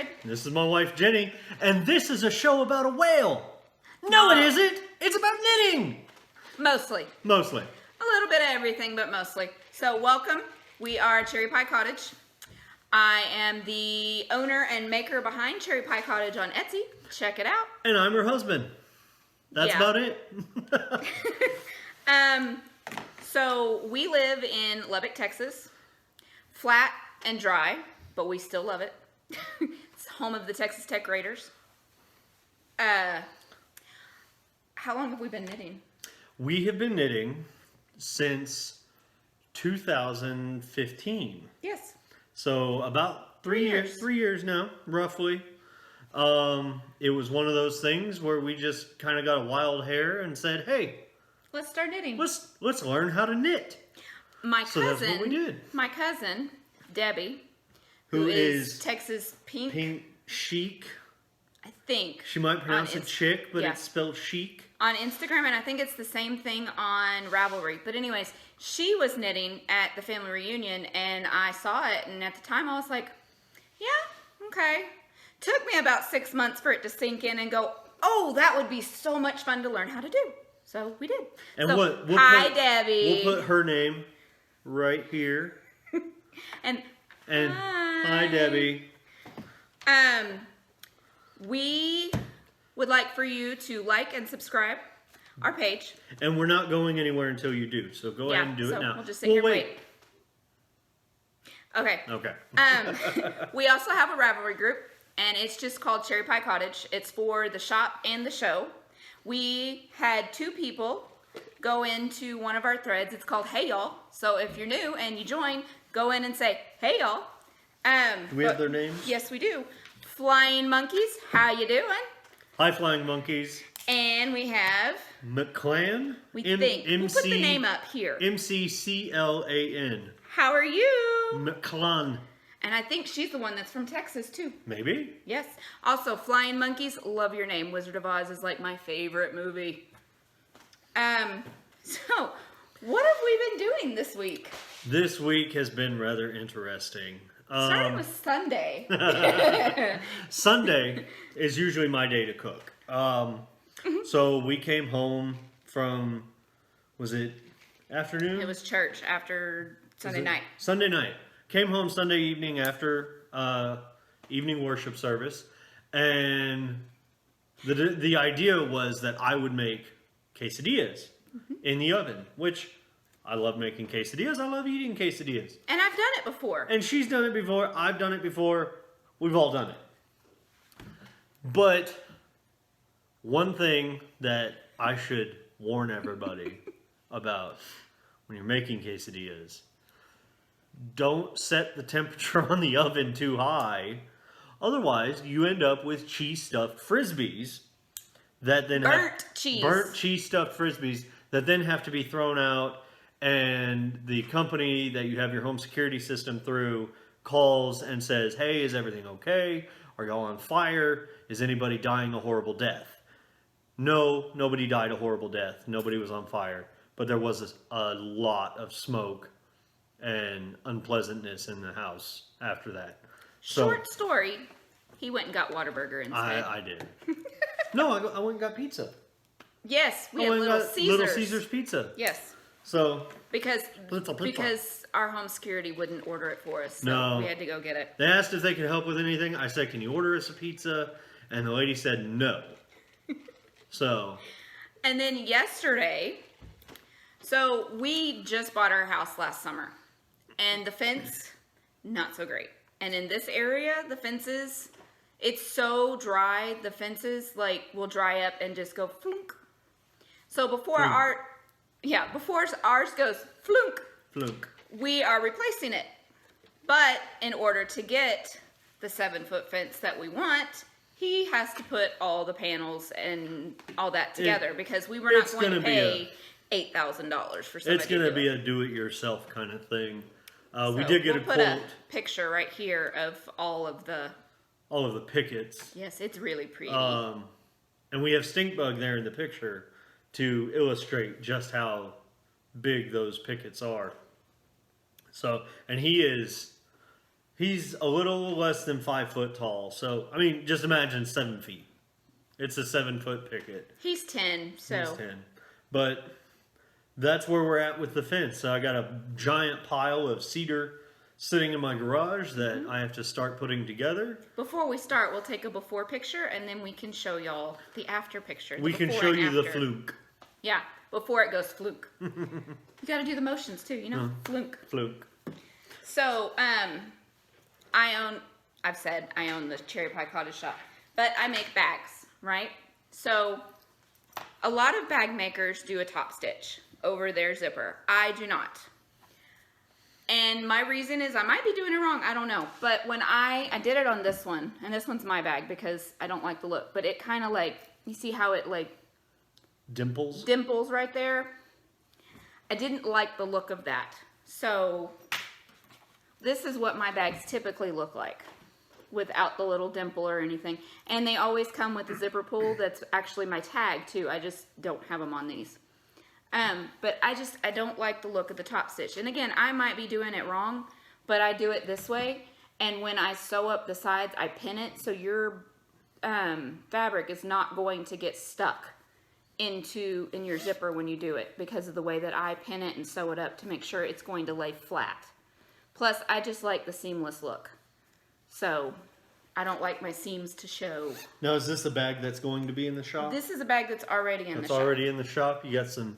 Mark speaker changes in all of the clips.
Speaker 1: Terry.
Speaker 2: This is my wife, Jenny. And this is a show about a whale. No, it isn't. It's about knitting.
Speaker 1: Mostly.
Speaker 2: Mostly.
Speaker 1: A little bit of everything, but mostly. So welcome. We are Cherry Pie Cottage. I am the owner and maker behind Cherry Pie Cottage on Etsy. Check it out.
Speaker 2: And I'm her husband. That's about it.
Speaker 1: So we live in Lubbock, Texas. Flat and dry, but we still love it. It's home of the Texas Tech Raiders. How long have we been knitting?
Speaker 2: We have been knitting since 2015.
Speaker 1: Yes.
Speaker 2: So about 3 years. 3 years now, roughly. It was one of those things where we just kind of got a wild hair and said, hey,
Speaker 1: let's start knitting.
Speaker 2: Let's learn how to knit.
Speaker 1: That's what we
Speaker 2: did.
Speaker 1: My cousin, Debbie,
Speaker 2: who is
Speaker 1: Texas Pink.
Speaker 2: Pink Chic.
Speaker 1: I think.
Speaker 2: She might pronounce it chick, but it's spelled chic.
Speaker 1: On Instagram, and I think it's the same thing on Ravelry. But anyways, she was knitting at the family reunion, and I saw it, and at the time I was like, yeah, okay. Took me about 6 months for it to sink in and go, oh, that would be so much fun to learn how to do. So we did.
Speaker 2: And
Speaker 1: so, hi, Debbie.
Speaker 2: We'll put her name right here.
Speaker 1: and
Speaker 2: hi, Debbie.
Speaker 1: We would like for you to like and subscribe our page.
Speaker 2: And we're not going anywhere until you do. So go ahead and do it now.
Speaker 1: We'll just sit here and wait. Okay.
Speaker 2: Okay.
Speaker 1: We also have a Ravelry group, and it's just called Cherry Pie Cottage. It's for the shop and the show. We had 2 people go into one of our threads. It's called Hey Y'all. So if you're new and you join, go in and say, hey y'all.
Speaker 2: Do we have their names?
Speaker 1: Yes, we do. Flying Monkeys, how you doing?
Speaker 2: Hi, Flying Monkeys.
Speaker 1: And we have...
Speaker 2: McClan?
Speaker 1: We'll put the name up here.
Speaker 2: MCCLAN.
Speaker 1: How are you?
Speaker 2: McClan.
Speaker 1: And I think she's the one that's from Texas, too.
Speaker 2: Maybe.
Speaker 1: Yes. Also, Flying Monkeys, love your name. Wizard of Oz is like my favorite movie. So, what have we been doing this week?
Speaker 2: This week has been rather interesting.
Speaker 1: Starting with Sunday.
Speaker 2: Sunday is usually my day to cook. So we came home from, was it afternoon?
Speaker 1: It was church after Sunday night.
Speaker 2: Sunday night. Came home Sunday evening after evening worship service. And the idea was that I would make quesadillas in the oven, which... I love making quesadillas. I love eating quesadillas.
Speaker 1: And I've done it before.
Speaker 2: And she's done it before. I've done it before. We've all done it. But one thing that I should warn everybody about when you're making quesadillas, don't set the temperature on the oven too high. Otherwise, you end up with cheese-stuffed Frisbees that then
Speaker 1: burnt
Speaker 2: cheese-stuffed Frisbees that then have to be thrown out. And the company that you have your home security system through calls and says, hey, is everything okay? Are y'all on fire? Is anybody dying a horrible death? No, nobody died a horrible death. Nobody was on fire. But there was a lot of smoke and unpleasantness in the house after that.
Speaker 1: Short story, he went and got Whataburger instead.
Speaker 2: I did. No, I went and got pizza.
Speaker 1: Yes, we had Little Caesars.
Speaker 2: Little Caesars pizza.
Speaker 1: Yes.
Speaker 2: So
Speaker 1: because our home security wouldn't order it for us, so we had to go get it.
Speaker 2: They asked if they could help with anything. I said, "Can you order us a pizza?" And the lady said, "No." So.
Speaker 1: And then yesterday, so we just bought our house last summer, and the fence, not so great. And in this area, the fences, it's so dry. The fences will dry up and just go flunk. So before ours goes flunk.
Speaker 2: Flunk.
Speaker 1: We are replacing it. But in order to get the 7-foot fence that we want, he has to put all the panels and all that together because we were not going to pay $8,000 for somebody.
Speaker 2: It's going to be a do-it-yourself kind of thing. We
Speaker 1: So
Speaker 2: did get a quote.
Speaker 1: We'll put a picture right here of all of the
Speaker 2: pickets.
Speaker 1: Yes, it's really pretty.
Speaker 2: And we have stink bug there in the picture to illustrate just how big those pickets are. So, and he is He's a little less than 5 foot tall. So, I mean, just imagine 7 feet. It's a 7-foot picket.
Speaker 1: He's 10, so.
Speaker 2: He's 10. But that's where we're at with the fence. So I got a giant pile of cedar sitting in my garage that I have to start putting together.
Speaker 1: Before we start, we'll take a before picture, and then we can show y'all the after picture.
Speaker 2: We can show you the fluke.
Speaker 1: Yeah, before it goes fluke. You got to do the motions too, you know? Fluke.
Speaker 2: Fluke.
Speaker 1: So, I've said I own the Cherry Pie Cottage shop, but I make bags, right? So, a lot of bag makers do a top stitch over their zipper. I do not. And my reason is I might be doing it wrong. I don't know. But when I did it on this one, and this one's my bag because I don't like the look, but it kind of like, you see how it like
Speaker 2: Dimples?
Speaker 1: dimples right there? I didn't like the look of that. So this is what my bags typically look like without the little dimple or anything. And they always come with a zipper pull. That's actually my tag too. I just don't have them on these. But I don't like the look of the top stitch. And again, I might be doing it wrong, but I do it this way. And when I sew up the sides, I pin it so your fabric is not going to get stuck in your zipper when you do it, because of the way that I pin it and sew it up to make sure it's going to lay flat. Plus, I just like the seamless look. So, I don't like my seams to show.
Speaker 2: Now, is this a bag that's going to be in the shop?
Speaker 1: This is a bag that's already in the shop.
Speaker 2: It's already in the shop. You got some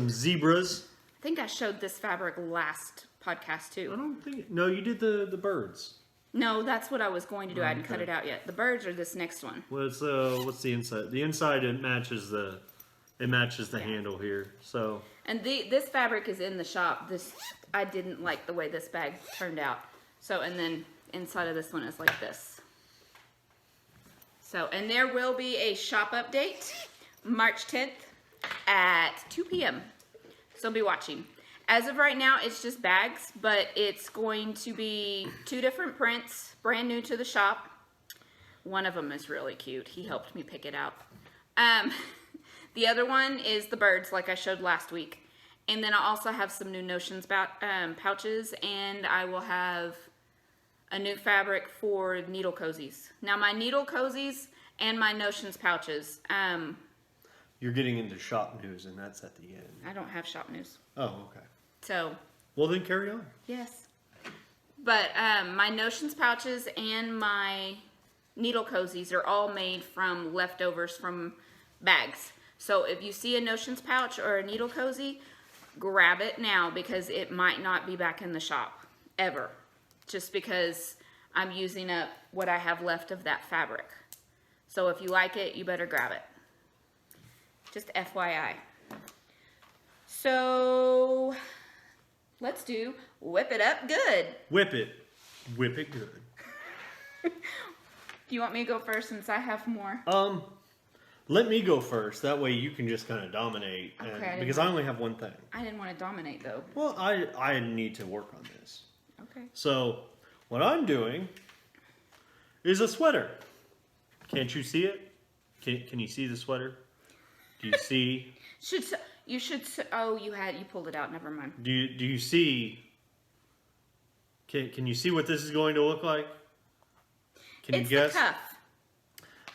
Speaker 2: zebras.
Speaker 1: I think I showed this fabric last podcast too.
Speaker 2: I don't think. No, you did the birds.
Speaker 1: No, that's what I was going to do. I hadn't cut it out yet. The birds are this next one.
Speaker 2: What's the inside? The inside it matches the handle here. So.
Speaker 1: And this fabric is in the shop. I didn't like the way this bag turned out. So, and then inside of this one is like this. So, and there will be a shop update March 10th at 2 p.m. So be watching. As of right now, it's just bags, but it's going to be 2 different prints, brand new to the shop. One of them is really cute. He helped me pick it out. The other one is the birds, like I showed last week. And then I also have some new notions about pouches, and I will have a new fabric for needle cozies. Now, my needle cozies and my notions pouches.
Speaker 2: You're getting into shop news, and that's at the end.
Speaker 1: I don't have shop news.
Speaker 2: Oh, okay.
Speaker 1: So.
Speaker 2: Well, then carry on.
Speaker 1: Yes. But my notions pouches and my needle cozies are all made from leftovers from bags. So if you see a notions pouch or a needle cozy, grab it now, because it might not be back in the shop ever. Just because I'm using up what I have left of that fabric. So if you like it, you better grab it. Just FYI. So let's do whip it up good.
Speaker 2: Whip it. Whip it good.
Speaker 1: Do you want me to go first since I have more?
Speaker 2: Let me go first. That way you can just kind of dominate.
Speaker 1: Okay.
Speaker 2: Because I only have one thing.
Speaker 1: I didn't want to dominate though.
Speaker 2: Well, I need to work on this.
Speaker 1: Okay.
Speaker 2: So, what I'm doing is a sweater. Can't you see it? Can you see the sweater? Do you see? Oh, you pulled it out. Never mind. Do you see? Can you see what this is going to look like? Can you guess?
Speaker 1: It's the cuff.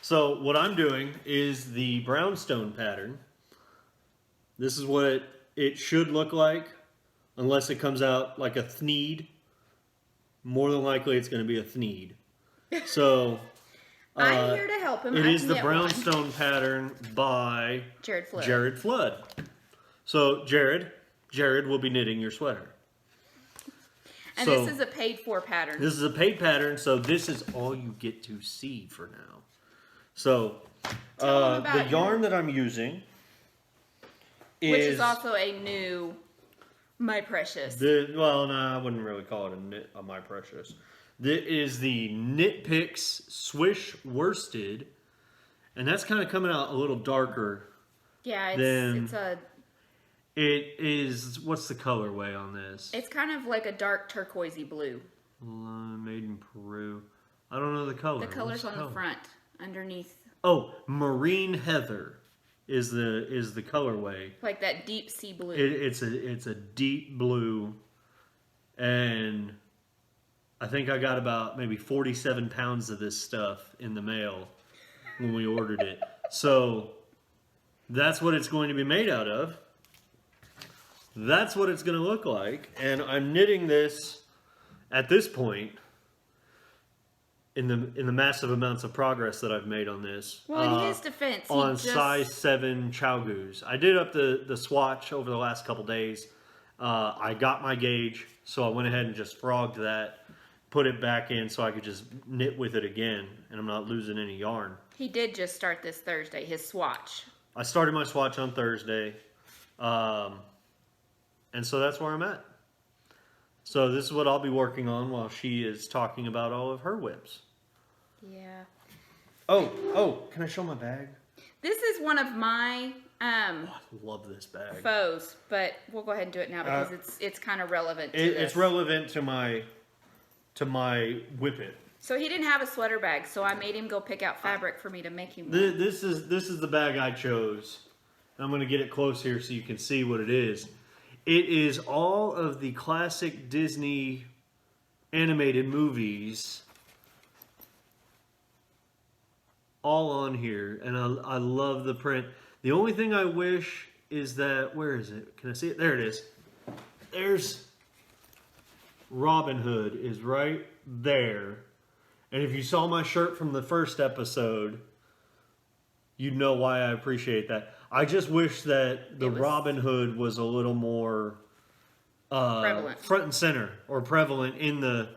Speaker 2: So what I'm doing is the brownstone pattern. This is what it should look like, unless it comes out like a thneed. More than likely, it's going to be a thneed. So
Speaker 1: I'm here to help him.
Speaker 2: It is the brownstone pattern by
Speaker 1: Jared
Speaker 2: Flood. So Jared will be knitting your sweater.
Speaker 1: And this is a paid for pattern.
Speaker 2: This is a paid pattern, so this is all you get to see for now. So the yarn that I'm using
Speaker 1: which is also a new My Precious.
Speaker 2: Well, no, I wouldn't really call it a My Precious. This is the Knit Picks Swish Worsted, and that's kind of coming out a little darker.
Speaker 1: Yeah,
Speaker 2: it is. What's the colorway on this?
Speaker 1: It's kind of like a dark turquoisey blue.
Speaker 2: Made in Peru. I don't know the color.
Speaker 1: The color's on the front, underneath.
Speaker 2: Oh, Marine Heather is the colorway.
Speaker 1: Like that deep sea blue.
Speaker 2: It's a deep blue, and I think I got about maybe 47 pounds of this stuff in the mail when we ordered it. So that's what it's going to be made out of. That's what it's going to look like. And I'm knitting this at this point in the massive amounts of progress that I've made on this.
Speaker 1: Well, in his defense,
Speaker 2: on size 7 Chowgoos. I did up the swatch over the last couple days. I got my gauge, so I went ahead and just frogged that, put it back in so I could just knit with it again, and I'm not losing any yarn.
Speaker 1: He did just start this Thursday, his swatch.
Speaker 2: I started my swatch on Thursday, and so that's where I'm at. So this is what I'll be working on while she is talking about all of her whips.
Speaker 1: Yeah.
Speaker 2: Oh, can I show my bag?
Speaker 1: This is one of my
Speaker 2: I love this bag.
Speaker 1: foes, but we'll go ahead and do it now because it's kind of relevant to this.
Speaker 2: It's relevant to my whippet.
Speaker 1: So he didn't have a sweater bag, so I made him go pick out fabric for me to make him one.
Speaker 2: This is the bag I chose. I'm going to get it close here so you can see what it is. It is all of the classic Disney animated movies all on here, and I love the print. The only thing I wish is that, where is it? Can I see it? There it is. There's Robin Hood is right there. And if you saw my shirt from the first episode, you'd know why I appreciate that. I just wish that the Robin Hood was a little more
Speaker 1: prevalent,
Speaker 2: front and center, or prevalent in the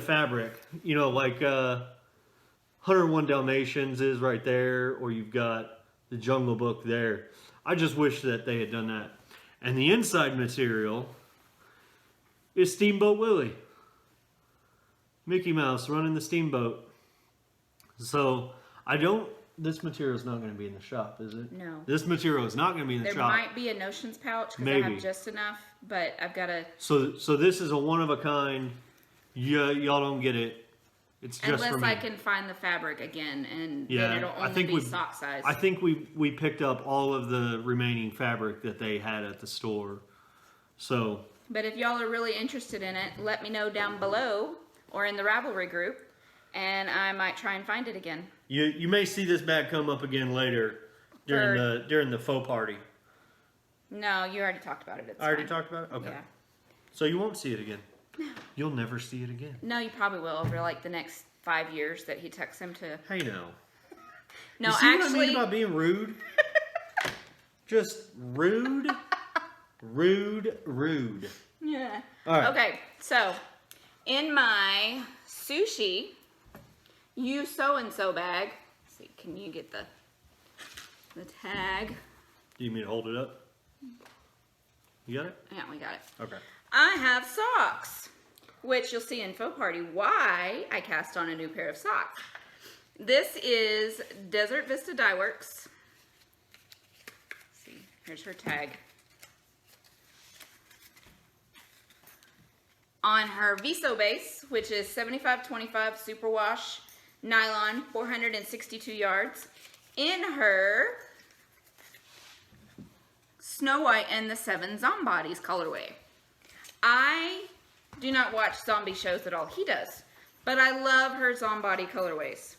Speaker 2: fabric. You know, like 101 Dalmatians is right there, or you've got the Jungle Book there. I just wish that they had done that. And the inside material is Steamboat Willie. Mickey Mouse running the steamboat. So this material is not going to be in the shop, is it?
Speaker 1: No.
Speaker 2: This material is not going to be in the shop.
Speaker 1: There might be a Notions pouch because I have just enough, but I've got to...
Speaker 2: So this is a one-of-a-kind. Y'all don't get it. It's just for me.
Speaker 1: Unless I can find the fabric again, and then it'll only be sock size.
Speaker 2: I think we picked up all of the remaining fabric that they had at the store. So...
Speaker 1: But if y'all are really interested in it, let me know down below or in the Ravelry group, and I might try and find it again.
Speaker 2: You may see this bag come up again later during the faux party.
Speaker 1: No, you already talked about it.
Speaker 2: I already talked about it? Okay.
Speaker 1: Yeah.
Speaker 2: So you won't see it again? No. You'll never see it again?
Speaker 1: No, you probably will over like the next 5 years that he tucks him to.
Speaker 2: Hey, no.
Speaker 1: No,
Speaker 2: you see
Speaker 1: actually.
Speaker 2: What I mean about being rude? Just rude. Rude.
Speaker 1: Yeah.
Speaker 2: All right.
Speaker 1: Okay, so in my sushi, you so-and-so bag. Let's see, can you get the tag?
Speaker 2: Do you mean to hold it up? You got it?
Speaker 1: Yeah, we got it.
Speaker 2: Okay.
Speaker 1: I have socks, which you'll see in Faux Party why I cast on a new pair of socks. This is Desert Vista Dye Works. Let's see, here's her tag. On her Viso base, which is 75/25 superwash nylon, 462 yards. In her Snow White and the Seven Zombies colorway. I do not watch zombie shows at all. He does. But I love her zombie colorways.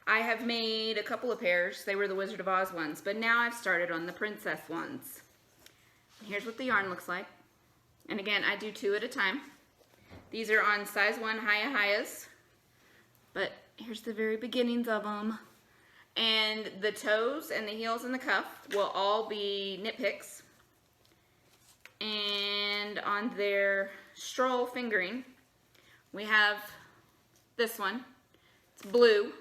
Speaker 1: I have made a couple of pairs. They were the Wizard of Oz ones. But now I've started on the princess ones. Here's what the yarn looks like. And again, I do 2 at a time. These are on size 1 Hiya-Hiyas. But here's the very beginnings of them. And the toes and the heels and the cuff will all be knit picks. And on their stroll fingering, we have this one. It's blue.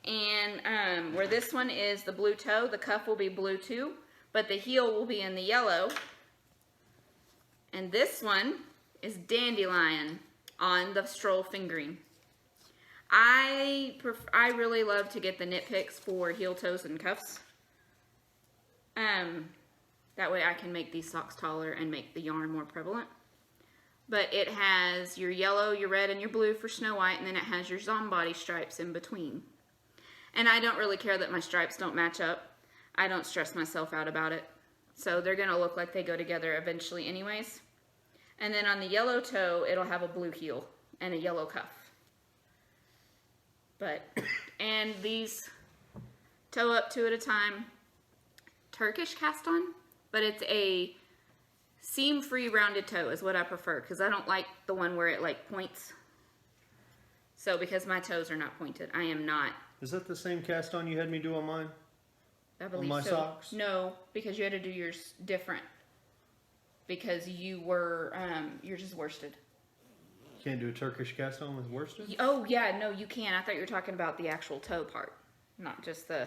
Speaker 1: And where this one is the blue toe, the cuff will be blue too, but the heel will be in the yellow. And this one is dandelion on the stroll fingering. I really love to get the knit picks for heel, toes, and cuffs. That way I can make these socks taller and make the yarn more prevalent. But it has your yellow, your red, and your blue for Snow White, and then it has your zombie stripes in between. And I don't really care that my stripes don't match up. I don't stress myself out about it. So they're going to look like they go together eventually anyways. And then on the yellow toe, it'll have a blue heel and a yellow cuff. And these toe up 2 at a time, Turkish cast on, but it's a seam-free rounded toe is what I prefer, because I don't like the one where it like points. So because my toes are not pointed, I am not.
Speaker 2: Is that the same cast on you had me do on mine?
Speaker 1: I believe
Speaker 2: on my
Speaker 1: so.
Speaker 2: socks?
Speaker 1: No, because you had to do yours different. Because you were, you're just worsted.
Speaker 2: Can't do a Turkish cast on with worsted?
Speaker 1: Oh, yeah, no, you can. I thought you were talking about the actual toe part, not just the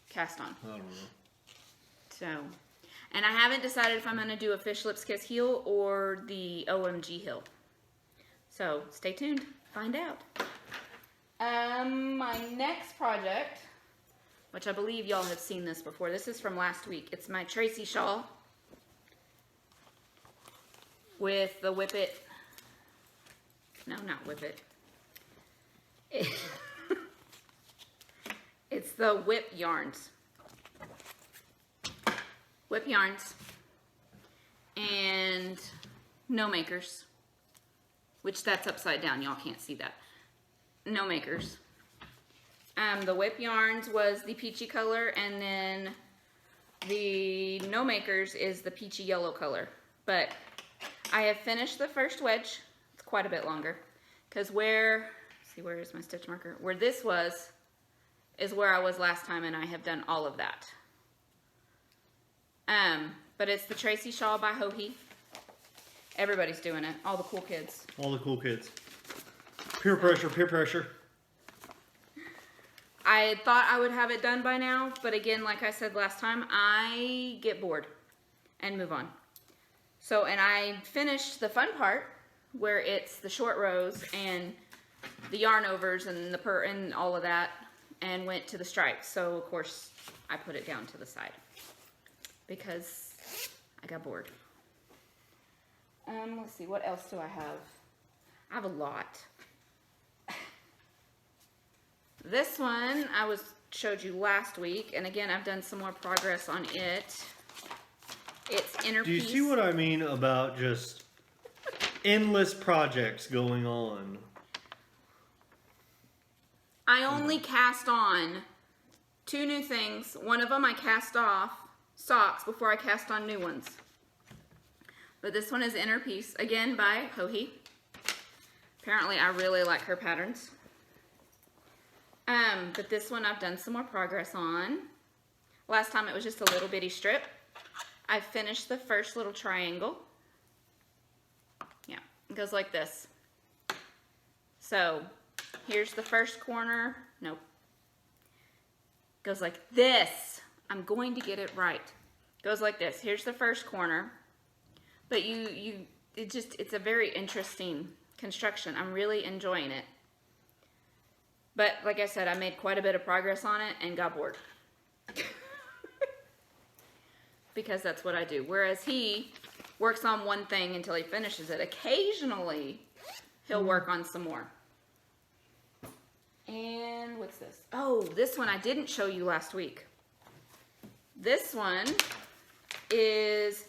Speaker 1: cast on.
Speaker 2: I don't know.
Speaker 1: So, and I haven't decided if I'm going to do a fish lips kiss heel or the OMG heel. So, stay tuned. Find out. My next project, which I believe y'all have seen this before. This is from last week. It's my Tracy shawl with the Whippet. No, not Whippet. It's the Whip yarns. Whip yarns and no makers, which that's upside down. Y'all can't see that. No makers. The Whip yarns was the peachy color, and then the no makers is the peachy yellow color. But I have finished the first wedge. It's quite a bit longer, because where is my stitch marker? Where this was is where I was last time, and I have done all of that. But it's the Tracy shawl by Hohi. Everybody's doing it. All the cool kids.
Speaker 2: All the cool kids. Peer pressure, peer pressure.
Speaker 1: I thought I would have it done by now, but again, like I said last time, I get bored and move on. So, and I finished the fun part where it's the short rows and the yarn overs and and all of that, and went to the stripes. So of course I put it down to the side because I got bored. Let's see, what else do I have? I have a lot. This one I showed you last week, and again I've done some more progress on it. It's inner
Speaker 2: piece. Do you see what I mean about just endless projects going on?
Speaker 1: I only cast on 2 new things. One of them I cast off socks before I cast on new ones. But this one is inner piece, again by Hohi. Apparently I really like her patterns. But this one I've done some more progress on. Last time it was just a little bitty strip. I finished the first little triangle. Yeah, it goes like this. So here's the first corner. Nope. Goes like this. I'm going to get it right. Goes like this. Here's the first corner. But it's a very interesting construction. I'm really enjoying it. But like I said, I made quite a bit of progress on it and got bored. Because that's what I do. Whereas he works on one thing until he finishes it. Occasionally, he'll work on some more. And what's this? Oh, this one I didn't show you last week. This one is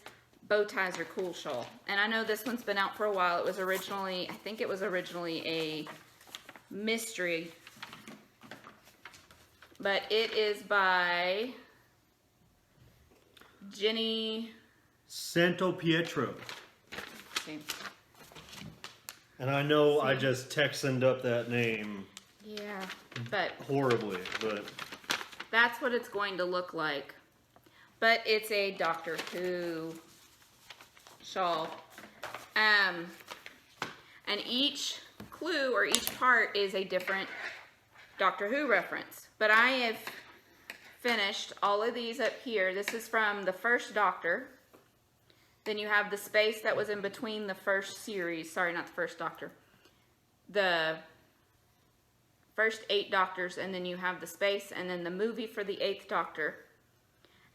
Speaker 1: Bow Ties Are Cool Shawl. And I know this one's been out for a while. It was originally, I think it was originally a mystery. But it is by Jenny
Speaker 2: Santo Pietro.
Speaker 1: Okay.
Speaker 2: And I know I just Texaned up that name.
Speaker 1: Yeah, but
Speaker 2: horribly, but
Speaker 1: that's what it's going to look like. But it's a Doctor Who shawl. And each clue or each part is a different Doctor Who reference. But I have finished all of these up here. This is from the first Doctor. Then you have the space that was in between the first series. Sorry, not the first Doctor. The first 8 Doctors, and then you have the space, and then the movie for the 8th Doctor.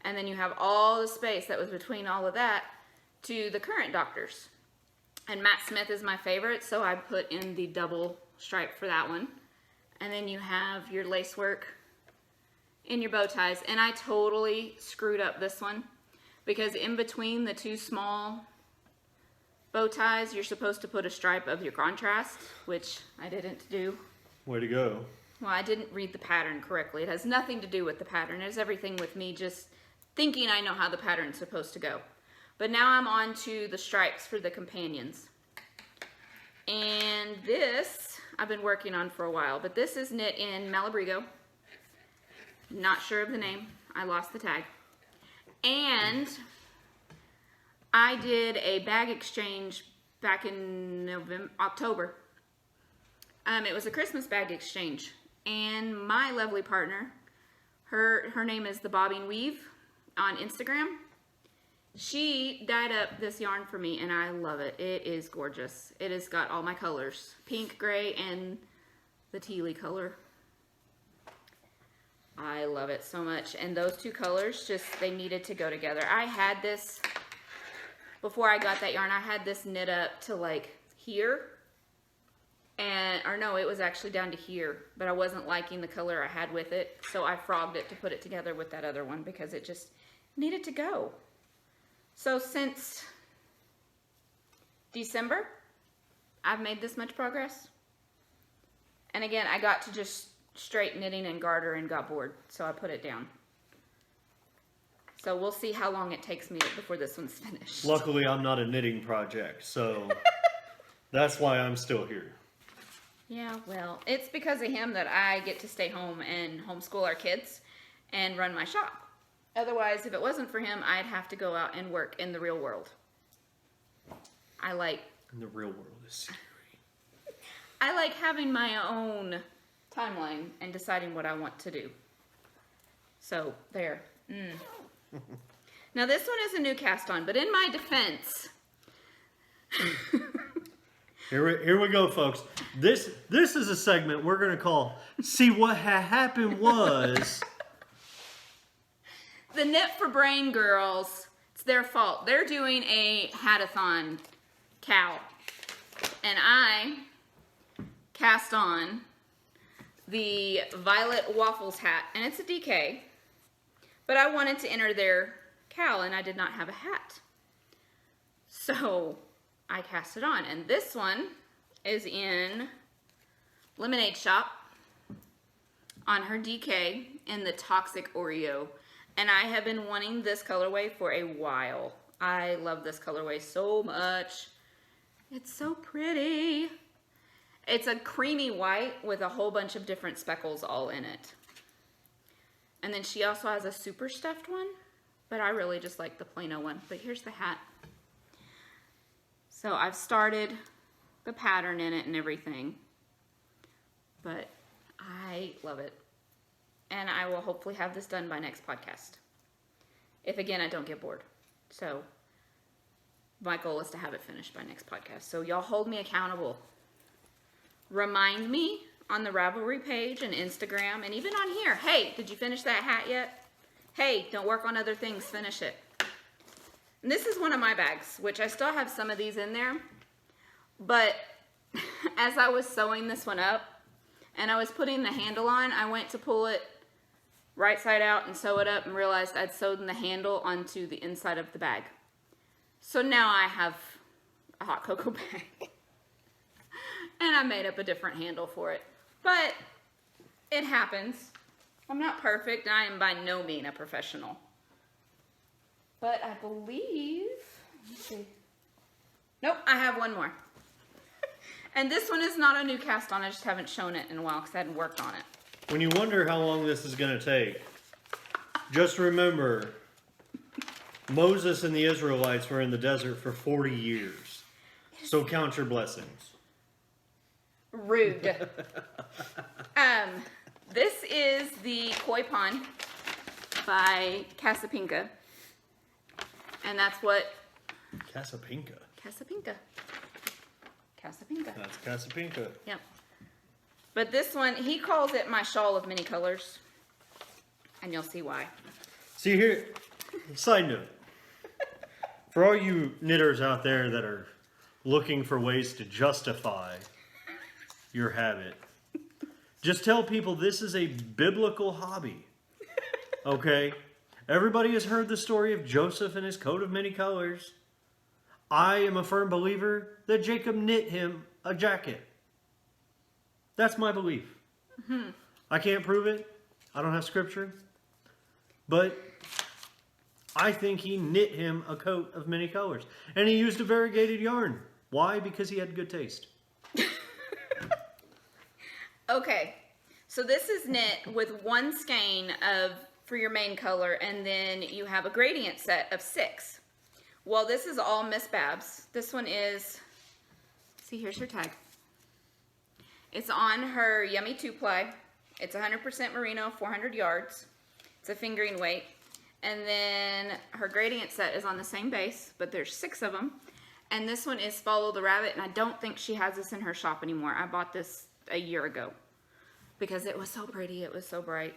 Speaker 1: And then you have all the space that was between all of that to the current Doctors. And Matt Smith is my favorite, so I put in the double stripe for that one. And then you have your lace work in your bow ties. And I totally screwed up this one because in between the 2 small bow ties, you're supposed to put a stripe of your contrast, which I didn't do.
Speaker 2: Way to go.
Speaker 1: Well, I didn't read the pattern correctly. It has nothing to do with the pattern. It has everything with me just thinking I know how the pattern's supposed to go. But now I'm on to the stripes for the companions. And this, I've been working on for a while, but this is knit in Malabrigo. Not sure of the name. I lost the tag. And I did a bag exchange back in October. It was a Christmas bag exchange. And my lovely partner, her name is the Bobbing Weave on Instagram. She dyed up this yarn for me and I love it. It is gorgeous. It has got all my colors. Pink, gray, and the tealy color. I love it so much. And those two colors, they needed to go together. I had this, before I got that yarn, I had this knit up to like here. Or no, it was actually down to here, but I wasn't liking the color I had with it, so I frogged it to put it together with that other one because it just needed to go. So since December, I've made this much progress. And again, I got to just straight knitting and garter and got bored, so I put it down. So we'll see how long it takes me before this one's finished.
Speaker 2: Luckily, I'm not a knitting project, so that's why I'm still here.
Speaker 1: Yeah, well, it's because of him that I get to stay home and homeschool our kids and run my shop. Otherwise, if it wasn't for him, I'd have to go out and work in the real world.
Speaker 2: And the real world is scary.
Speaker 1: I like having my own timeline and deciding what I want to do. So, there. Now, this one is a new cast on, but in my defense...
Speaker 2: Here we go, folks. This is a segment we're going to call See What Happened Was...
Speaker 1: The Knit for Brain girls, it's their fault. They're doing a hatathon cowl. And I cast on the Violet Waffles hat. And it's a DK. But I wanted to enter their cowl and I did not have a hat. So I cast it on. And this one is in Lemonade Shop on her DK in the Toxic Oreo. And I have been wanting this colorway for a while. I love this colorway so much. It's so pretty. It's a creamy white with a whole bunch of different speckles all in it. And then she also has a super stuffed one, but I really just like the plain one. But here's the hat. So I've started the pattern in it and everything, but I love it. And I will hopefully have this done by next podcast. If again, I don't get bored. So my goal is to have it finished by next podcast. So y'all hold me accountable. Remind me on the Ravelry page and Instagram and even on here. Hey, did you finish that hat yet? Hey, don't work on other things, finish it. And this is one of my bags, which I still have some of these in there. But as I was sewing this one up and I was putting the handle on, I went to pull it right side out and sew it up and realized I'd sewn the handle onto the inside of the bag. So now I have a hot cocoa bag. And I made up a different handle for it. But it happens. I'm not perfect and I am by no means a professional. But I believe, let's see. Nope, I have one more. And this one is not a new cast on, I just haven't shown it in a while because I hadn't worked on it.
Speaker 2: When you wonder how long this is going to take, just remember, Moses and the Israelites were in the desert for 40 years. So count your blessings.
Speaker 1: Rude. This is the Koi Pond by Casapinka. And that's what...
Speaker 2: Casapinka.
Speaker 1: Casapinka. Casapinka.
Speaker 2: That's Casapinka.
Speaker 1: Yep. But this one, he calls it my shawl of many colors. And you'll see why.
Speaker 2: See here, side note. For all you knitters out there that are looking for ways to justify your habit, just tell people this is a biblical hobby. Okay? Everybody has heard the story of Joseph and his coat of many colors. I am a firm believer that Jacob knit him a jacket. That's my belief.
Speaker 1: Mm-hmm.
Speaker 2: I can't prove it. I don't have scripture. But I think he knit him a coat of many colors. And he used a variegated yarn. Why? Because he had good taste.
Speaker 1: Okay, so this is knit with one skein for your main color, and then you have a gradient set of 6. Well, this is all Miss Babs. This one is, see, here's her tag. It's on her Yummy 2-ply. It's 100% merino, 400 yards. It's a fingering weight. And then her gradient set is on the same base, but there's 6 of them. And this one is Follow the Rabbit, and I don't think she has this in her shop anymore. I bought this a year ago because it was so pretty, it was so bright.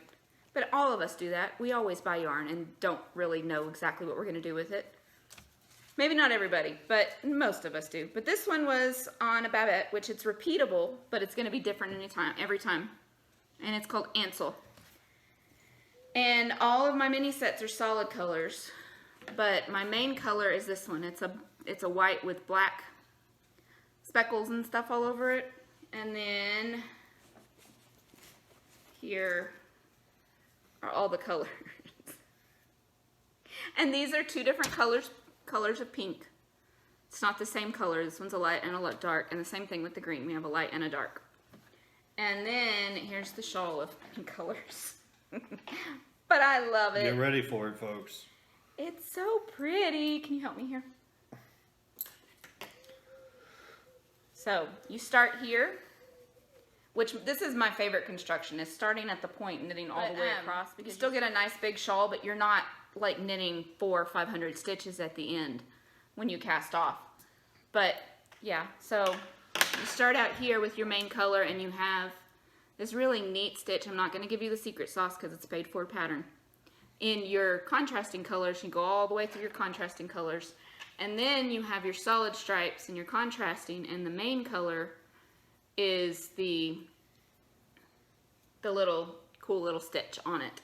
Speaker 1: But all of us do that. We always buy yarn and don't really know exactly what we're going to do with it. Maybe not everybody, but most of us do. But this one was on a Babette, which it's repeatable, but it's going to be different every time. And it's called Ansel. And all of my mini sets are solid colors, but my main color is this one. It's a white with black speckles and stuff all over it. And then here are all the colors. And these are 2 different colors of pink. It's not the same color. This one's a light and a dark, and the same thing with the green. We have a light and a dark. And then here's the shawl of pink colors. But I love it.
Speaker 2: Get ready for it, folks.
Speaker 1: It's so pretty. Can you help me here? So you start here, which this is my favorite construction, is starting at the point, knitting all the way across. Because you still get a nice big shawl, but you're not like knitting 400 or 500 stitches at the end when you cast off. But yeah, so you start out here with your main color, and you have this really neat stitch. I'm not going to give you the secret sauce because it's paid for pattern. In your contrasting colors, you go all the way through your contrasting colors, and then you have your solid stripes and your contrasting, and the main color is the little cool little stitch on it.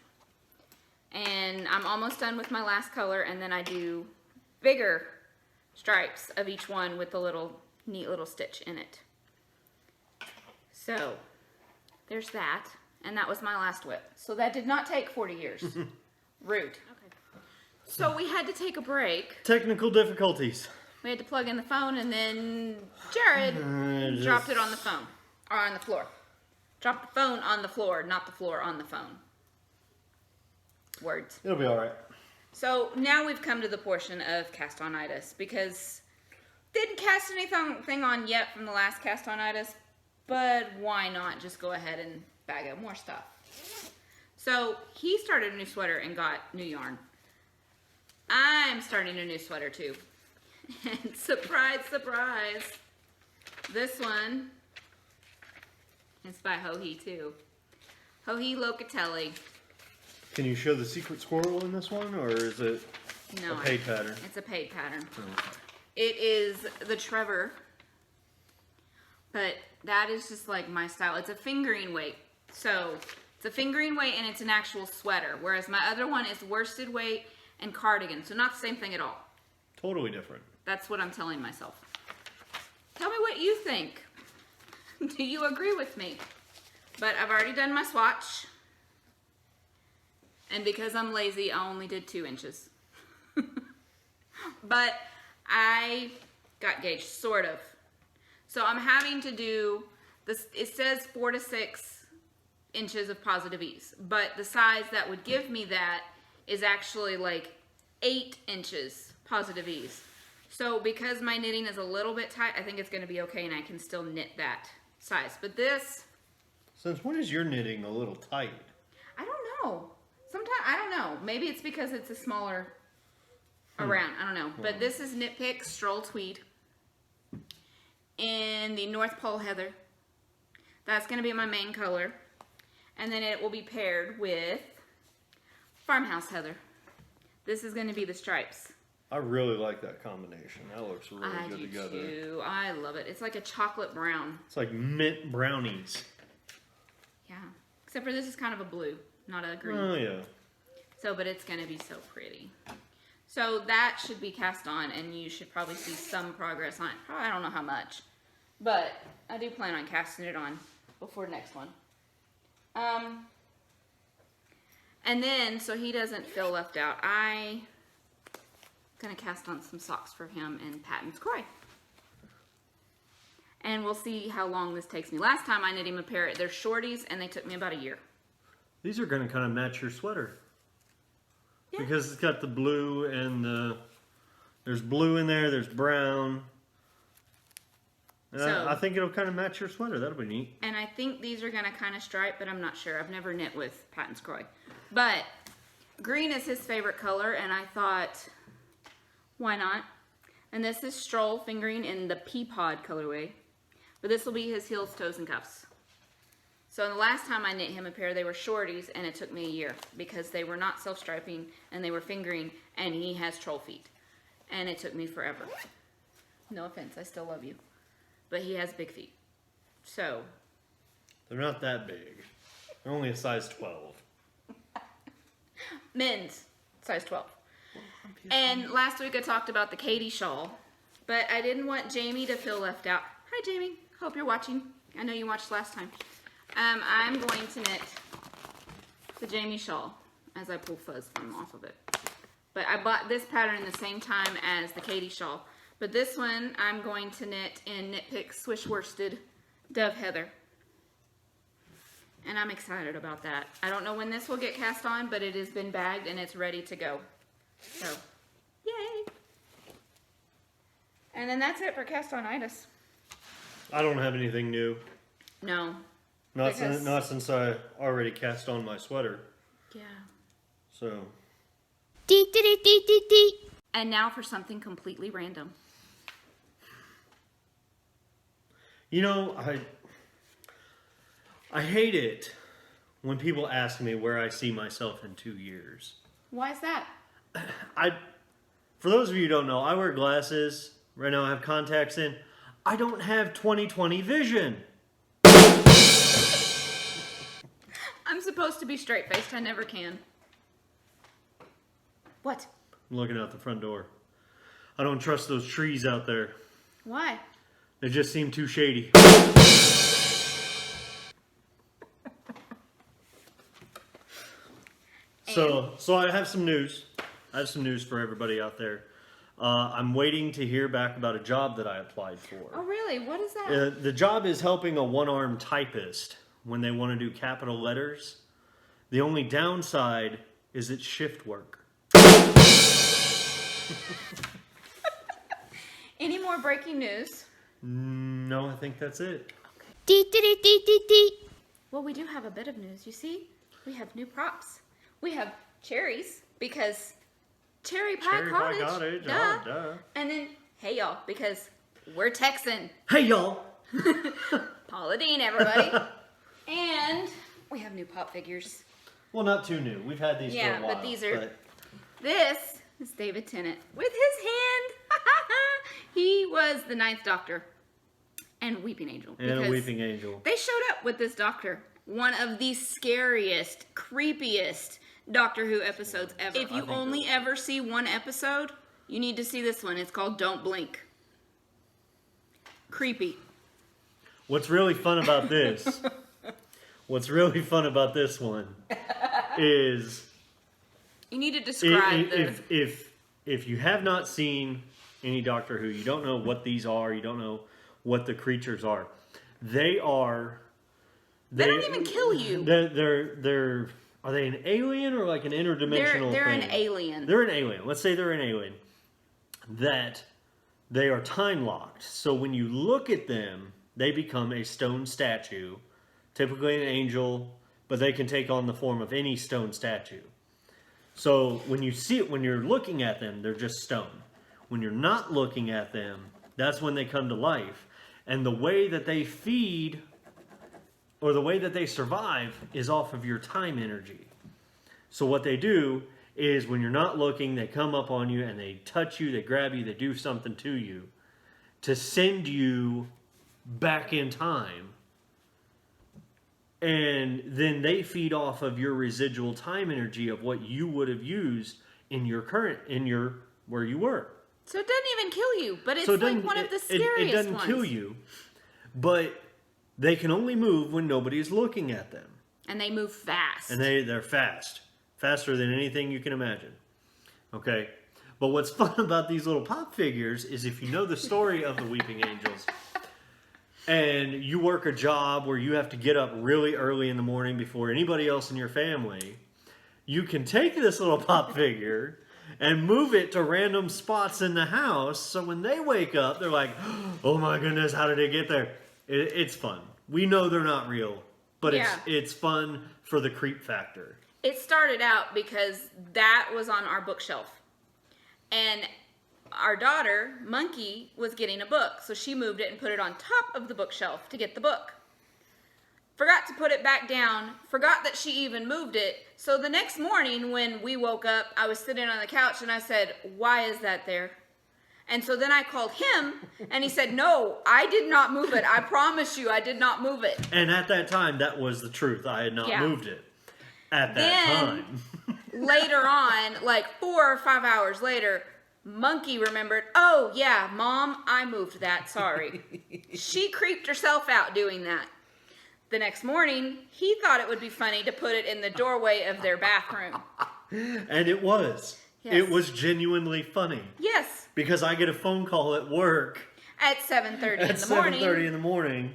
Speaker 1: And I'm almost done with my last color, and then I do bigger stripes of each one with the neat little stitch in it. So there's that, and that was my last whip. So that did not take 40 years. Rude. Okay. So we had to take a break.
Speaker 2: Technical difficulties.
Speaker 1: We had to plug in the phone, and then Jared dropped it on the phone, or on the floor. Dropped the phone on the floor, not the floor on the phone. Words.
Speaker 2: It'll be all right.
Speaker 1: So now we've come to the portion of cast-on-itis, because didn't cast anything on yet from the last cast-on-itis, but why not just go ahead and bag up more stuff? So he started a new sweater and got new yarn. I'm starting a new sweater too. And surprise, surprise, this one is by Ho-He too. Ho-He Locatelli.
Speaker 2: Can you show the secret squirrel in this one, or is it a paid pattern?
Speaker 1: It's a paid pattern.
Speaker 2: Oh, okay.
Speaker 1: It is the Trevor, but that is just like my style. It's a fingering weight. So it's a fingering weight, and it's an actual sweater, whereas my other one is worsted weight and cardigan. So not the same thing at all.
Speaker 2: Totally different.
Speaker 1: That's what I'm telling myself. Tell me what you think. Do you agree with me? But I've already done my swatch. And because I'm lazy, I only did 2 inches. But I got gauged, sort of. So I'm having to do this. It says 4 to 6 inches of positive ease, but the size that would give me that is actually like 8 inches positive ease. So because my knitting is a little bit tight, I think it's going to be okay, and I can still knit that size. But this,
Speaker 2: since when is your knitting a little tight?
Speaker 1: I don't know. Sometimes, I don't know. Maybe it's because it's a smaller around. I don't know. But this is Knit Pick Stroll Tweed in the North Pole Heather. That's going to be my main color. And then it will be paired with Farmhouse Heather. This is going to be the stripes.
Speaker 2: I really like that combination. That looks really good together.
Speaker 1: I do too. I love it. It's like a chocolate brown.
Speaker 2: It's like mint brownies.
Speaker 1: Yeah. Except for this is kind of a blue, not a green.
Speaker 2: Oh, yeah.
Speaker 1: So, but it's going to be so pretty. So that should be cast on, and you should probably see some progress on it. Probably, I don't know how much, but I do plan on casting it on before the next one. And then, so he doesn't feel left out, I'm going to cast on some socks for him in Patton's Croy. And we'll see how long this takes me. Last time I knit him a pair, they're shorties, and they took me about a year.
Speaker 2: These are going to kind of match your sweater.
Speaker 1: Yeah.
Speaker 2: Because it's got the blue and there's blue in there, there's brown. And
Speaker 1: So,
Speaker 2: I think it'll kind of match your sweater. That'll be neat.
Speaker 1: And I think these are going to kind of stripe, but I'm not sure. I've never knit with Patton's Croy. But green is his favorite color, and I thought, why not? And this is Stroll fingering in the Pea Pod colorway. But this will be his heels, toes, and cuffs. So the last time I knit him a pair, they were shorties, and it took me a year because they were not self-striping, and they were fingering, and he has troll feet. And it took me forever. No offense, I still love you. But he has big feet. So.
Speaker 2: They're not that big. They're only a size 12.
Speaker 1: Men's, size 12. And last week I talked about the Katie shawl, but I didn't want Jamie to feel left out. Hi Jamie, hope you're watching. I know you watched last time. I'm going to knit the Jamie shawl as I pull fuzz from off of it. But I bought this pattern the same time as the Katie shawl. But this one I'm going to knit in Knit Picks Swish Worsted Dove Heather. And I'm excited about that. I don't know when this will get cast on, but it has been bagged and it's ready to go. So, yay! And then that's it for cast on itis.
Speaker 2: I don't have anything new.
Speaker 1: No.
Speaker 2: Not since I already cast on my sweater.
Speaker 1: Yeah.
Speaker 2: So.
Speaker 1: And now for something completely random.
Speaker 2: You know, I hate it when people ask me where I see myself in 2 years.
Speaker 1: Why is that?
Speaker 2: For those of you who don't know, I wear glasses. Right now I have contacts in. I don't have 20/20 vision.
Speaker 1: I'm supposed to be straight-faced. I never can. What?
Speaker 2: I'm looking out the front door. I don't trust those trees out there.
Speaker 1: Why?
Speaker 2: They just seem too shady. So I have some news. I have some news for everybody out there. I'm waiting to hear back about a job that I applied for.
Speaker 1: Oh, really? What is that?
Speaker 2: The job is helping a one-armed typist when they want to do capital letters. The only downside is it's shift work.
Speaker 1: Any more breaking news?
Speaker 2: No, I think that's it.
Speaker 1: Okay. Well, we do have a bit of news. You see, we have new props. We have cherries because Cherry Pie Cottage. Duh.
Speaker 2: Duh.
Speaker 1: And then, hey y'all, because we're Texan.
Speaker 2: Hey y'all.
Speaker 1: Paula Dean, everybody. And we have new pop figures.
Speaker 2: Well, not too new. We've had these for a while.
Speaker 1: Yeah, but these are... This is David Tennant with his hand. He was the 9th Doctor and Weeping Angel.
Speaker 2: And a Weeping Angel.
Speaker 1: They showed up with this Doctor. One of the scariest, creepiest Doctor Who episodes ever. If you only ever see one episode, you need to see this one. It's called Don't Blink. Creepy.
Speaker 2: What's really fun about this... What's really fun about this one is...
Speaker 1: You need to describe
Speaker 2: if you have not seen any Doctor Who, you don't know what these are, you don't know what the creatures are. They don't
Speaker 1: even kill you.
Speaker 2: They're are they an alien or like an interdimensional
Speaker 1: They're
Speaker 2: thing?
Speaker 1: an alien.
Speaker 2: They're an alien. Let's say they're an alien. That they are time locked. So when you look at them, they become a stone statue, typically an angel, but they can take on the form of any stone statue. So when you see it, when you're looking at them, they're just stone. When you're not looking at them, that's when they come to life. And the way that they feed, or the way that they survive, is off of your time energy. So what they do is when you're not looking, they come up on you and they touch you, they grab you, they do something to you to send you back in time. And then they feed off of your residual time energy of what you would have used in your where you were.
Speaker 1: So it doesn't even kill you, but it's
Speaker 2: So
Speaker 1: like one of the scariest
Speaker 2: It doesn't
Speaker 1: ones.
Speaker 2: kill you, but they can only move when nobody's looking at them.
Speaker 1: And they move fast.
Speaker 2: And they're fast. Faster than anything you can imagine. Okay? But what's fun about these little pop figures is if you know the story of the Weeping Angels, and you work a job where you have to get up really early in the morning before anybody else in your family, you can take this little pop figure and move it to random spots in the house, so when they wake up, they're like, oh my goodness, how did it get there? It's fun. We know they're not real, but it's fun for the creep factor.
Speaker 1: It started out because that was on our bookshelf. And our daughter, Monkey, was getting a book, so she moved it and put it on top of the bookshelf to get the book. Forgot to put it back down, forgot that she even moved it. So the next morning when we woke up, I was sitting on the couch and I said, why is that there? And so then I called him and he said, no, I did not move it. I promise you I did not move it.
Speaker 2: And at that time, that was the truth. I had not moved it at that time.
Speaker 1: Later on, like 4 or 5 hours later, Monkey remembered, oh yeah, Mom, I moved that, sorry. She creeped herself out doing that. The next morning, he thought it would be funny to put it in the doorway of their bathroom.
Speaker 2: And it was.
Speaker 1: Yes.
Speaker 2: It was genuinely funny.
Speaker 1: Yes.
Speaker 2: Because I get a phone call at work.
Speaker 1: At 7:30 in the morning.
Speaker 2: At 7:30 in the morning.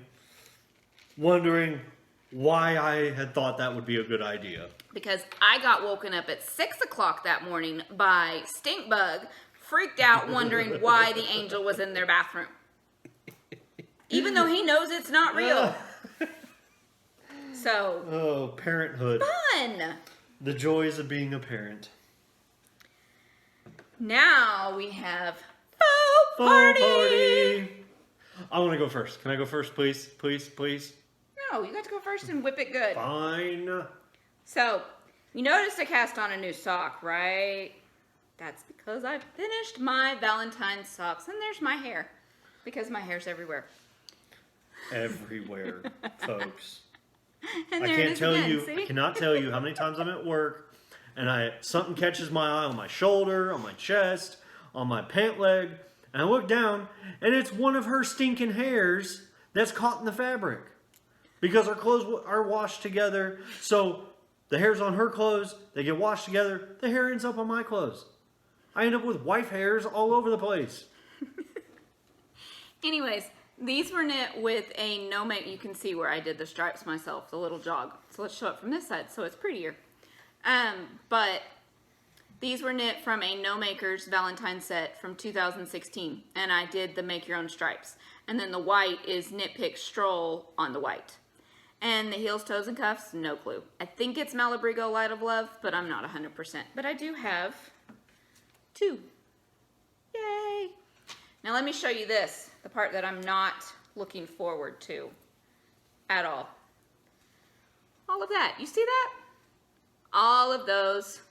Speaker 2: Wondering why I had thought that would be a good idea.
Speaker 1: Because I got woken up at 6 o'clock that morning by stink bug, freaked out wondering why the angel was in their bathroom. Even though he knows it's not real. So.
Speaker 2: Oh, parenthood.
Speaker 1: Fun.
Speaker 2: The joys of being a parent.
Speaker 1: Now we have faux party.
Speaker 2: I want to go first. Can I go first, please? Please, please?
Speaker 1: No, you got to go first and whip it good.
Speaker 2: Fine.
Speaker 1: So, you noticed I cast on a new sock, right? That's because I finished my Valentine's socks. And there's my hair. Because my hair's everywhere.
Speaker 2: Everywhere, folks.
Speaker 1: And
Speaker 2: I
Speaker 1: there it is again, see?
Speaker 2: I cannot tell you how many times I'm at work and something catches my eye on my shoulder, on my chest, on my pant leg, and I look down and it's one of her stinking hairs that's caught in the fabric. Because our clothes are washed together, so the hair's on her clothes, they get washed together, the hair ends up on my clothes. I end up with wife hairs all over the place.
Speaker 1: Anyways, these were knit with a no-make. You can see where I did the stripes myself, the little jog. So let's show it from this side so it's prettier. But these were knit from a no-makers Valentine set from 2016. And I did the make your own stripes. And then the white is Knit Pick Stroll on the white. And the heels, toes, and cuffs, no clue. I think it's Malabrigo Light of Love, but I'm not 100%. But I do have 2. Yay! Now let me show you this, the part that I'm not looking forward to at all. All of that. You see that? All of those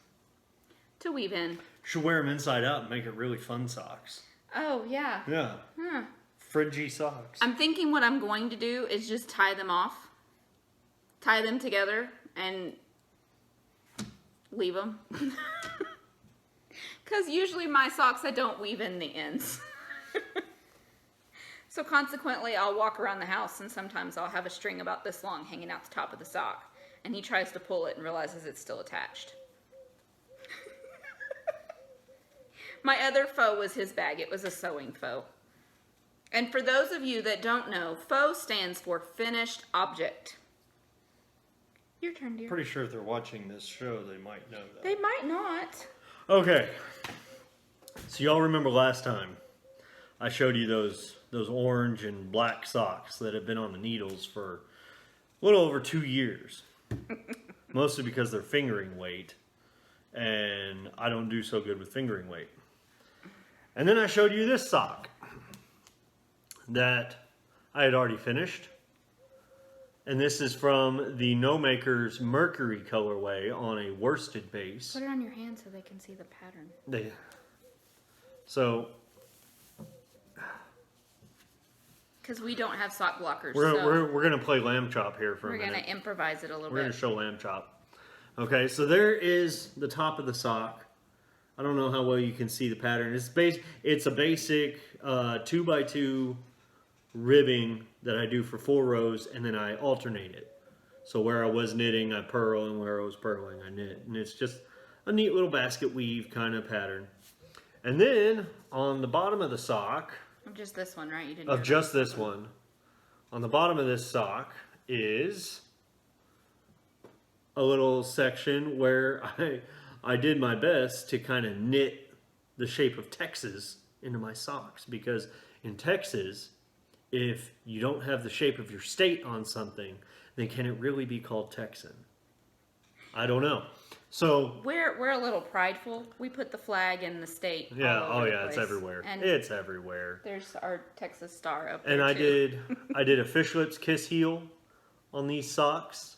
Speaker 1: to weave in.
Speaker 2: Should wear them inside out and make it really fun socks.
Speaker 1: Oh, yeah.
Speaker 2: Yeah. Fringy socks.
Speaker 1: I'm thinking what I'm going to do is just tie them off. Tie them together and leave them. Because usually my socks, I don't weave in the ends. So consequently, I'll walk around the house and sometimes I'll have a string about this long hanging out the top of the sock. And he tries to pull it and realizes it's still attached. My other faux was his bag. It was a sewing faux. And for those of you that don't know, faux stands for finished object. Your turn, dear.
Speaker 2: Pretty sure if they're watching this show, they might know that.
Speaker 1: They might not.
Speaker 2: Okay. So y'all remember last time I showed you those orange and black socks that have been on the needles for a little over 2 years. Mostly because they're fingering weight. And I don't do so good with fingering weight. And then I showed you this sock that I had already finished. And this is from the No Maker's Mercury colorway on a worsted base.
Speaker 1: Put it on your hand so they can see the pattern.
Speaker 2: So
Speaker 1: because we don't have sock blockers.
Speaker 2: we're gonna play lamb chop here for a minute.
Speaker 1: We're gonna improvise it a little
Speaker 2: We're
Speaker 1: bit.
Speaker 2: gonna show lamb chop. Okay, so there is the top of the sock. I don't know how well you can see the pattern. It's a basic 2x2 ribbing that I do for 4 rows, and then I alternate it. So where I was knitting, I purl, and where I was purling, I knit. And it's just a neat little basket weave kind of pattern. And then on the bottom of the sock,
Speaker 1: Of just this one, right? You didn't.
Speaker 2: of just this one, on the bottom of this sock is a little section where I did my best to kind of knit the shape of Texas into my socks, because in Texas, if you don't have the shape of your state on something, then can it really be called Texan? I don't know. So
Speaker 1: we're a little prideful. We put the flag and the state.
Speaker 2: yeah,
Speaker 1: all over the
Speaker 2: it's
Speaker 1: place.
Speaker 2: everywhere.
Speaker 1: And
Speaker 2: it's everywhere.
Speaker 1: there's our Texas star up there.
Speaker 2: And I
Speaker 1: too.
Speaker 2: I did a fish lips kiss heel on these socks.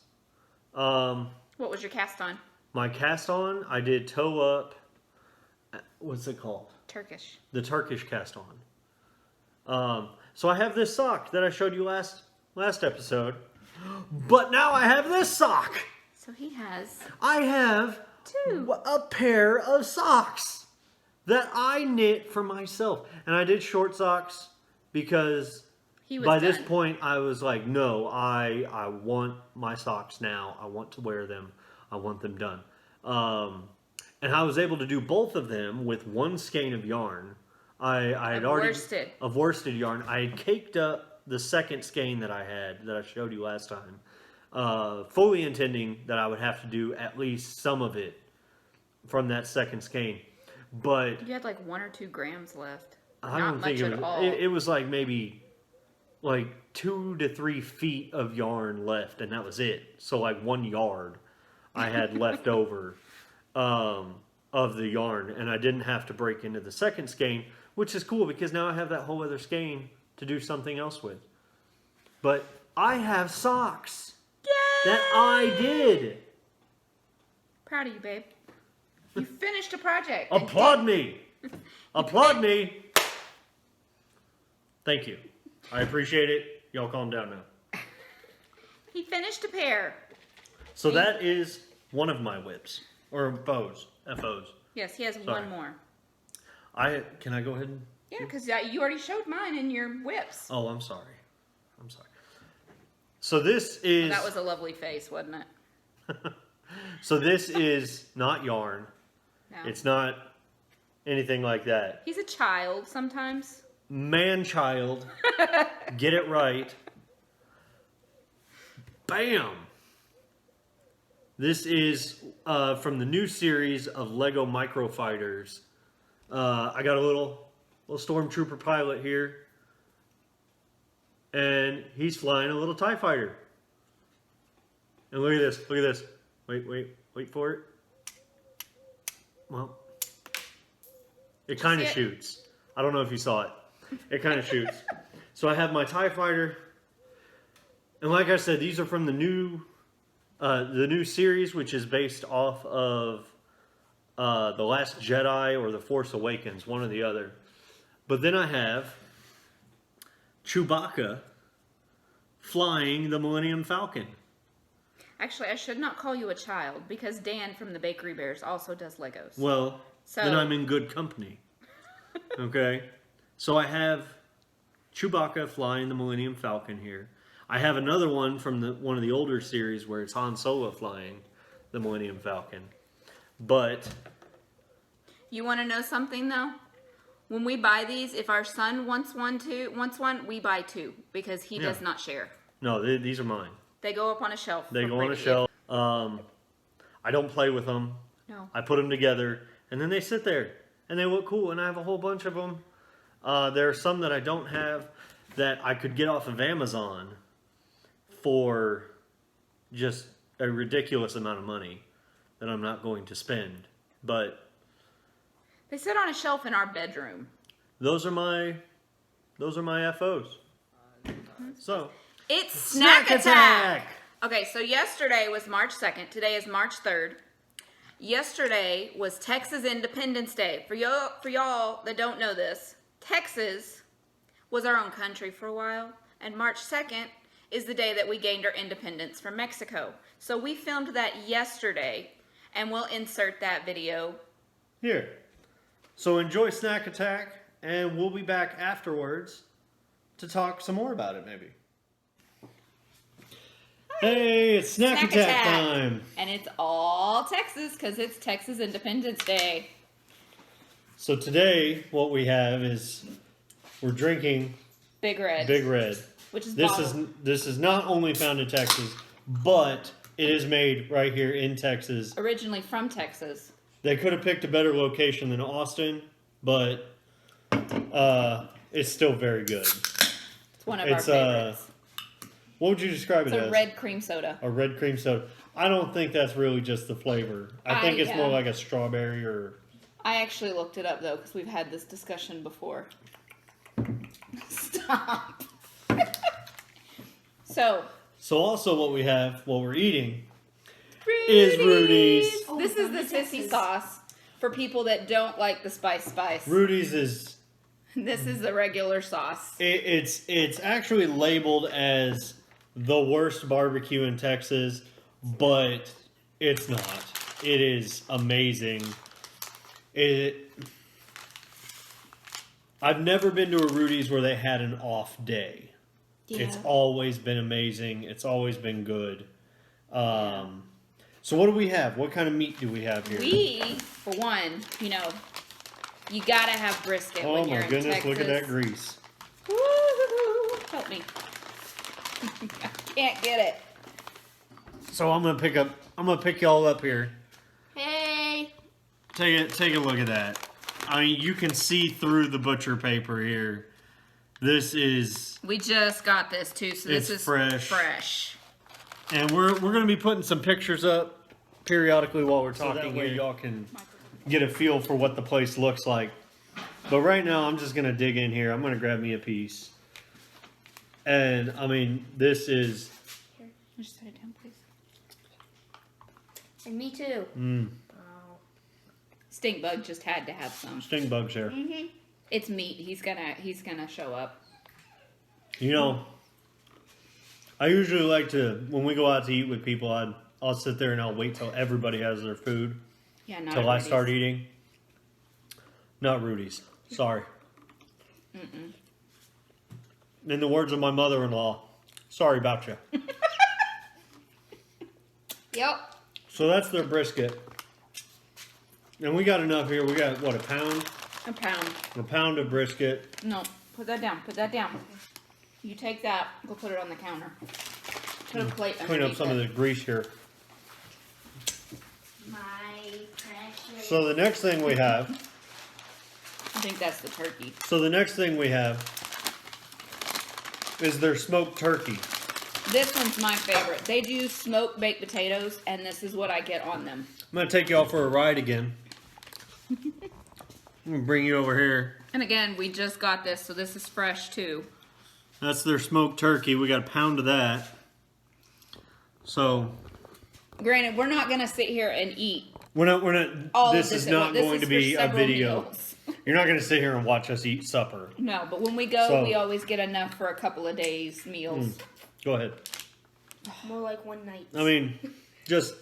Speaker 1: What was your cast on?
Speaker 2: My cast on, I did toe up. What's it called?
Speaker 1: Turkish.
Speaker 2: The Turkish cast on. So I have this sock that I showed you last episode, but now I have this sock.
Speaker 1: So he has
Speaker 2: I have
Speaker 1: 2.
Speaker 2: a pair of socks that I knit for myself, and I did short socks because
Speaker 1: He was
Speaker 2: by
Speaker 1: done.
Speaker 2: this point I was like, no, I want my socks now. I want to wear them. I want them done. And I was able to do both of them with one skein of yarn. I had already of worsted yarn. I had caked up the second skein that I had that I showed you last time, fully intending that I would have to do at least some of it from that second skein. But
Speaker 1: You had like 1 or 2 grams left.
Speaker 2: I
Speaker 1: Not
Speaker 2: don't
Speaker 1: much
Speaker 2: think it
Speaker 1: at
Speaker 2: was.
Speaker 1: all.
Speaker 2: It was like maybe like 2 to 3 feet of yarn left, and that was it. So like 1 yard I had left over of the yarn, and I didn't have to break into the second skein, which is cool because now I have that whole other skein to do something else with. But I have socks that I did.
Speaker 1: Proud of you, babe. You finished a project.
Speaker 2: Applaud me. Applaud me. Thank you. I appreciate it. Y'all calm down now.
Speaker 1: He finished a pair.
Speaker 2: So that is one of my whips. Or FOs. FOs.
Speaker 1: Yes, he has
Speaker 2: Sorry.
Speaker 1: 1 more.
Speaker 2: Can I go ahead and...
Speaker 1: Yeah, because you already showed mine in your whips.
Speaker 2: Oh, I'm sorry. I'm sorry. So this is...
Speaker 1: Well, that was a lovely face, wasn't it?
Speaker 2: So this is not yarn.
Speaker 1: No.
Speaker 2: It's not anything like that.
Speaker 1: He's a child sometimes.
Speaker 2: Man-child. Get it right. Bam! This is from the new series of Lego Microfighters. I got a little stormtrooper pilot here. And he's flying a little TIE fighter. And look at this. Look at this. Wait for it. Well, it kind of shoots. I don't know if you saw it. It kind of shoots. So I have my TIE fighter. And like I said, these are from the new series, which is based off of The Last Jedi or The Force Awakens, one or the other. But then I have Chewbacca flying the Millennium Falcon.
Speaker 1: Actually, I should not call you a child because Dan from the Bakery Bears also does Legos.
Speaker 2: Well, then I'm in good company. Okay? So I have Chewbacca flying the Millennium Falcon here. I have another one from one of the older series where it's Han Solo flying the Millennium Falcon. But...
Speaker 1: You want to know something, though? When we buy these, if our son wants one, we buy 2 because he does not share.
Speaker 2: No, these are mine.
Speaker 1: They go up on a shelf.
Speaker 2: They go on a shelf. I don't play with them.
Speaker 1: No.
Speaker 2: I put them together, and then they sit there, and they look cool, and I have a whole bunch of them. There are some that I don't have that I could get off of Amazon for just a ridiculous amount of money that I'm not going to spend. But
Speaker 1: they sit on a shelf in our bedroom.
Speaker 2: those are my FOs. So
Speaker 1: It's Snack Attack! Okay, so yesterday was March 2nd. Today is March 3rd. Yesterday was Texas Independence Day. For y'all that don't know this, Texas was our own country for a while, and March 2nd is the day that we gained our independence from Mexico. So we filmed that yesterday, and we'll insert that video
Speaker 2: here. So enjoy Snack Attack, and we'll be back afterwards to talk some more about it, maybe. Hey, it's Snack Attack time!
Speaker 1: And it's all Texas because it's Texas Independence Day.
Speaker 2: So today, what we have is we're drinking
Speaker 1: Big Red.
Speaker 2: Big Red.
Speaker 1: Which is
Speaker 2: This
Speaker 1: bottled.
Speaker 2: is not only found in Texas, but it is made right here in Texas.
Speaker 1: Originally from Texas.
Speaker 2: They could have picked a better location than Austin, but it's still very good.
Speaker 1: It's one of our favorites.
Speaker 2: What would you describe it as?
Speaker 1: It's a red cream soda.
Speaker 2: A red cream soda. I don't think that's really just the flavor. I think it's more like a strawberry or...
Speaker 1: I actually looked it up, though, because we've had this discussion before. Stop. So
Speaker 2: also what we have, what we're eating, is Rudy's.
Speaker 1: Oh, this is the sissy sauce for people that don't like the spice.
Speaker 2: Rudy's is...
Speaker 1: This is the regular sauce.
Speaker 2: It's actually labeled as the worst barbecue in Texas, but it's not. It is amazing. I've never been to a Rudy's where they had an off day. Yeah. It's always been amazing. It's always been good. So what do we have? What kind of meat do we have here?
Speaker 1: We, for one, you gotta have brisket when you're in Texas. Oh my goodness,
Speaker 2: look at that grease.
Speaker 1: Woo-hoo-hoo. Help me. I can't get it.
Speaker 2: So I'm gonna pick y'all up here.
Speaker 1: Hey.
Speaker 2: Take a look at that. I mean, you can see through the butcher paper here. This is...
Speaker 1: We just got this too, so this is fresh.
Speaker 2: And we're gonna be putting some pictures up periodically while we're talking, so that way y'all can get a feel for what the place looks like. But right now, I'm just gonna dig in here. I'm gonna grab me a piece. And I mean, this is...
Speaker 1: Here, just set it down, please.
Speaker 3: And me too.
Speaker 1: Wow. Stink bug just had to have some.
Speaker 2: Stink bug's here.
Speaker 1: Mm-hmm. It's meat. He's gonna show up.
Speaker 2: I usually like to, when we go out to eat with people, I'll sit there and I'll wait till everybody has their food.
Speaker 1: Yeah, not
Speaker 2: till I start eating. Not Rudy's. Sorry.
Speaker 1: Mm-mm.
Speaker 2: In the words of my mother-in-law, sorry about you.
Speaker 1: Yep.
Speaker 2: So that's their brisket. And we got enough here. We got, what, a pound?
Speaker 1: A pound.
Speaker 2: A pound of brisket.
Speaker 1: No, put that down. Put that down. You take that, go put it on the counter. Put a plate underneath
Speaker 2: Clean up some of the grease here.
Speaker 3: My precious.
Speaker 2: So the next thing we have...
Speaker 1: I think that's the turkey.
Speaker 2: So the next thing we have is their smoked turkey.
Speaker 1: This one's my favorite. They do smoked baked potatoes, and this is what I get on them.
Speaker 2: I'm going to take y'all for a ride again. I'm going to bring you over here.
Speaker 1: And again, we just got this, so this is fresh too.
Speaker 2: That's their smoked turkey. We got a pound of that. So,
Speaker 1: granted, we're not going to sit here and eat.
Speaker 2: We're not. This is not going to be a video.
Speaker 1: Meals.
Speaker 2: You're not going to sit here and watch us eat supper.
Speaker 1: No, but when we go, we always get enough for a couple of days meals.
Speaker 2: Go ahead.
Speaker 3: More like one night.
Speaker 2: I mean, just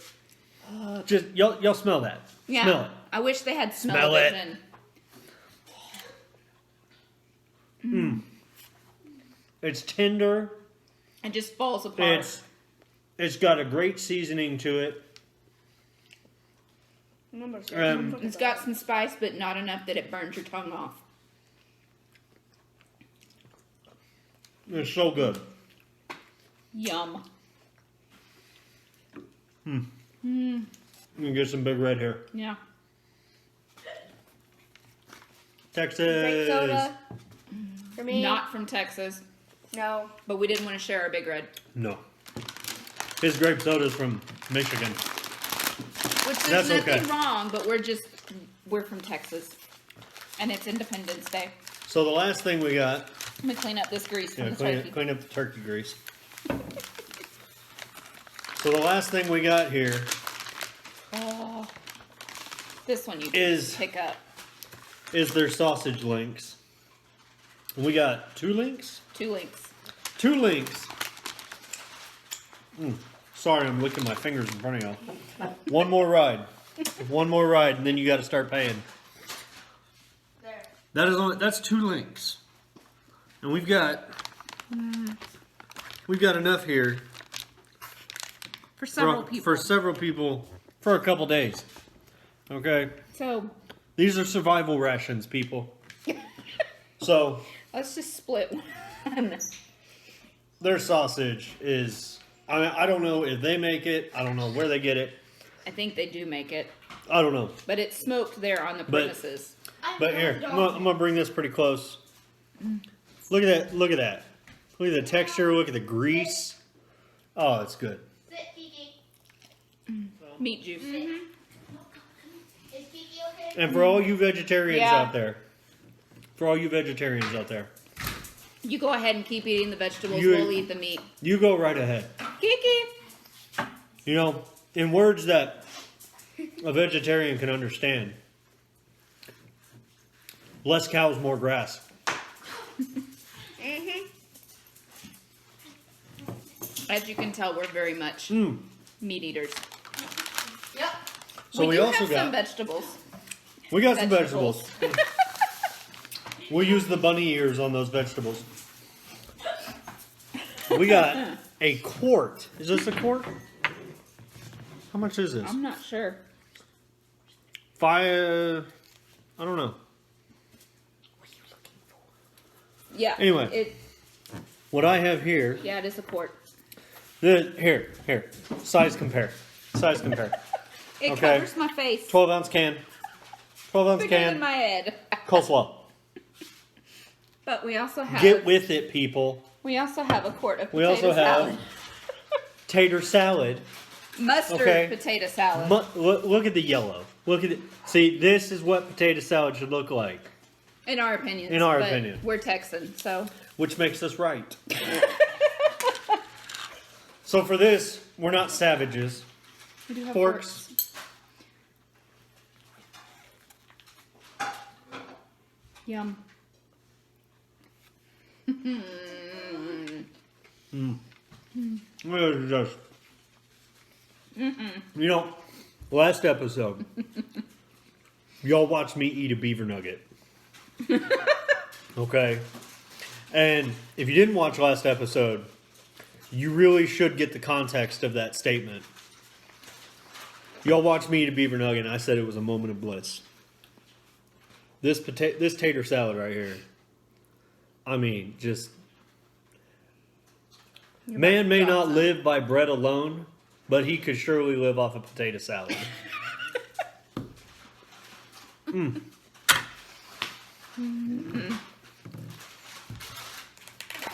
Speaker 2: y'all smell that.
Speaker 1: Yeah.
Speaker 2: Smell it.
Speaker 1: I wish they had smell-o-vision.
Speaker 2: It's tender.
Speaker 1: It just falls apart.
Speaker 2: It's got a great seasoning to it.
Speaker 1: It's got some spice, but not enough that it burns your tongue off.
Speaker 2: It's so good.
Speaker 1: Yum.
Speaker 2: You can get some Big Red here.
Speaker 1: Yeah.
Speaker 2: Texas.
Speaker 3: Grape soda. For me.
Speaker 1: Not from Texas.
Speaker 3: No.
Speaker 1: But we didn't want to share our Big Red.
Speaker 2: No. His grape soda's from Michigan.
Speaker 1: Which there's nothing wrong, but we're from Texas. And it's Independence Day.
Speaker 2: So the last thing we got...
Speaker 1: Let me clean up this grease from the turkey.
Speaker 2: Clean up the turkey grease. So the last thing we got here...
Speaker 1: Oh. This one you can pick up.
Speaker 2: Is their sausage links. We got 2 links?
Speaker 1: 2 links.
Speaker 2: 2 links. Sorry, I'm licking my fingers in front of y'all. One more ride. One more ride, and then you got to start paying. That's 2 links, and we've got enough here
Speaker 1: For several people.
Speaker 2: For a couple days. Okay,
Speaker 1: So
Speaker 2: these are survival rations, people. So
Speaker 1: let's just split one.
Speaker 2: their sausage is. I don't know if they make it. I don't know where they get it.
Speaker 1: I think they do make it,
Speaker 2: I don't know.
Speaker 1: but it's smoked there on the premises.
Speaker 2: But here, I'm gonna bring this pretty close. Look at that! Look at that! Look at the texture. Look at the grease. Oh, it's good.
Speaker 3: Sit, Kiki.
Speaker 1: Meat juice.
Speaker 3: Is Kiki okay?
Speaker 2: And for all you vegetarians
Speaker 1: Yeah.
Speaker 2: out there,
Speaker 1: You go ahead and keep eating the vegetables.
Speaker 2: You-
Speaker 1: We'll eat the meat.
Speaker 2: you go right ahead.
Speaker 1: Kiki.
Speaker 2: You know, in words that a vegetarian can understand. Less cows, more grass.
Speaker 1: As you can tell, we're very much meat eaters.
Speaker 3: Yep.
Speaker 2: So we
Speaker 1: do
Speaker 2: also
Speaker 1: have some
Speaker 2: got
Speaker 1: vegetables.
Speaker 2: we got some vegetables. We'll use the bunny ears on those vegetables. We got a quart. Is this a quart? How much is this?
Speaker 1: I'm not sure.
Speaker 2: 5. I don't know.
Speaker 1: Yeah.
Speaker 2: Anyway. What I have here.
Speaker 1: Yeah, it is a quart.
Speaker 2: Here. Size compare.
Speaker 1: It
Speaker 2: Okay.
Speaker 1: covers my face.
Speaker 2: 12-ounce can. 12-ounce
Speaker 1: Bigger than
Speaker 2: can.
Speaker 1: my head.
Speaker 2: Coleslaw.
Speaker 1: But we also have
Speaker 2: Get with it, people.
Speaker 1: we also have a quart of
Speaker 2: We
Speaker 1: potato
Speaker 2: also
Speaker 1: salad.
Speaker 2: have tater salad.
Speaker 1: Mustard
Speaker 2: Okay.
Speaker 1: potato salad.
Speaker 2: Look at the yellow. Look at it. See, this is what potato salad should look like,
Speaker 1: in our opinion.
Speaker 2: In our opinion.
Speaker 1: We're Texan, so
Speaker 2: which makes us right. So for this, we're not savages.
Speaker 1: we do have
Speaker 2: Forks.
Speaker 1: Yum.
Speaker 2: Just, you know, last episode, y'all watched me eat a beaver nugget. Okay? And if you didn't watch last episode, you really should get the context of that statement. Y'all watched me eat a beaver nugget, and I said it was a moment of bliss. This tater salad right here, I mean, just... Man may not live by bread alone, but he could surely live off a potato salad.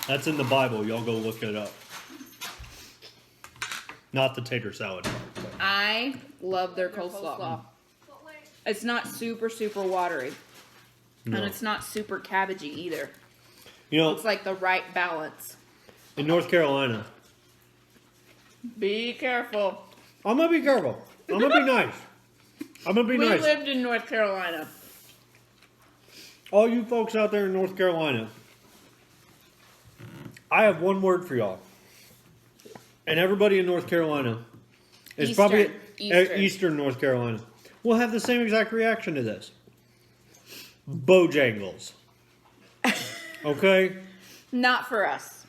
Speaker 2: That's in the Bible. Y'all go look it up. Not the tater salad part.
Speaker 1: I love their coleslaw. It's not super watery.
Speaker 2: No.
Speaker 1: And it's not super cabbagey either.
Speaker 2: You know,
Speaker 1: It's like the right balance.
Speaker 2: in North Carolina,
Speaker 1: Be careful.
Speaker 2: I'm gonna be careful. I'm gonna be nice. I'm gonna be
Speaker 1: We
Speaker 2: nice.
Speaker 1: lived in North Carolina.
Speaker 2: All you folks out there in North Carolina, I have one word for y'all. And everybody in North Carolina is
Speaker 1: Eastern.
Speaker 2: probably
Speaker 1: Eastern.
Speaker 2: Eastern North Carolina will have the same exact reaction to this. Bojangles. Okay?
Speaker 1: Not for us.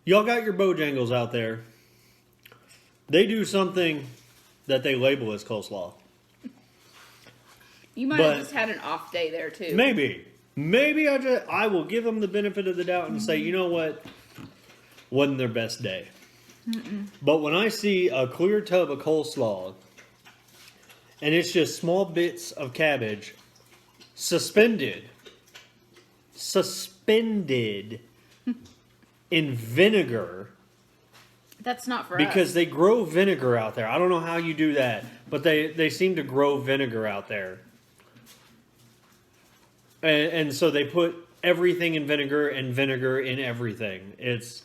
Speaker 2: Y'all got your Bojangles out there. They do something that they label as coleslaw.
Speaker 1: You might
Speaker 2: But-
Speaker 1: have just had an off day there too.
Speaker 2: Maybe I will give them the benefit of the doubt and say, you know what? Wasn't their best day. But when I see a clear tub of coleslaw and it's just small bits of cabbage suspended in vinegar,
Speaker 1: That's not for
Speaker 2: because
Speaker 1: us.
Speaker 2: they grow vinegar out there. I don't know how you do that, but they seem to grow vinegar out there. And so they put everything in vinegar and vinegar in everything. It's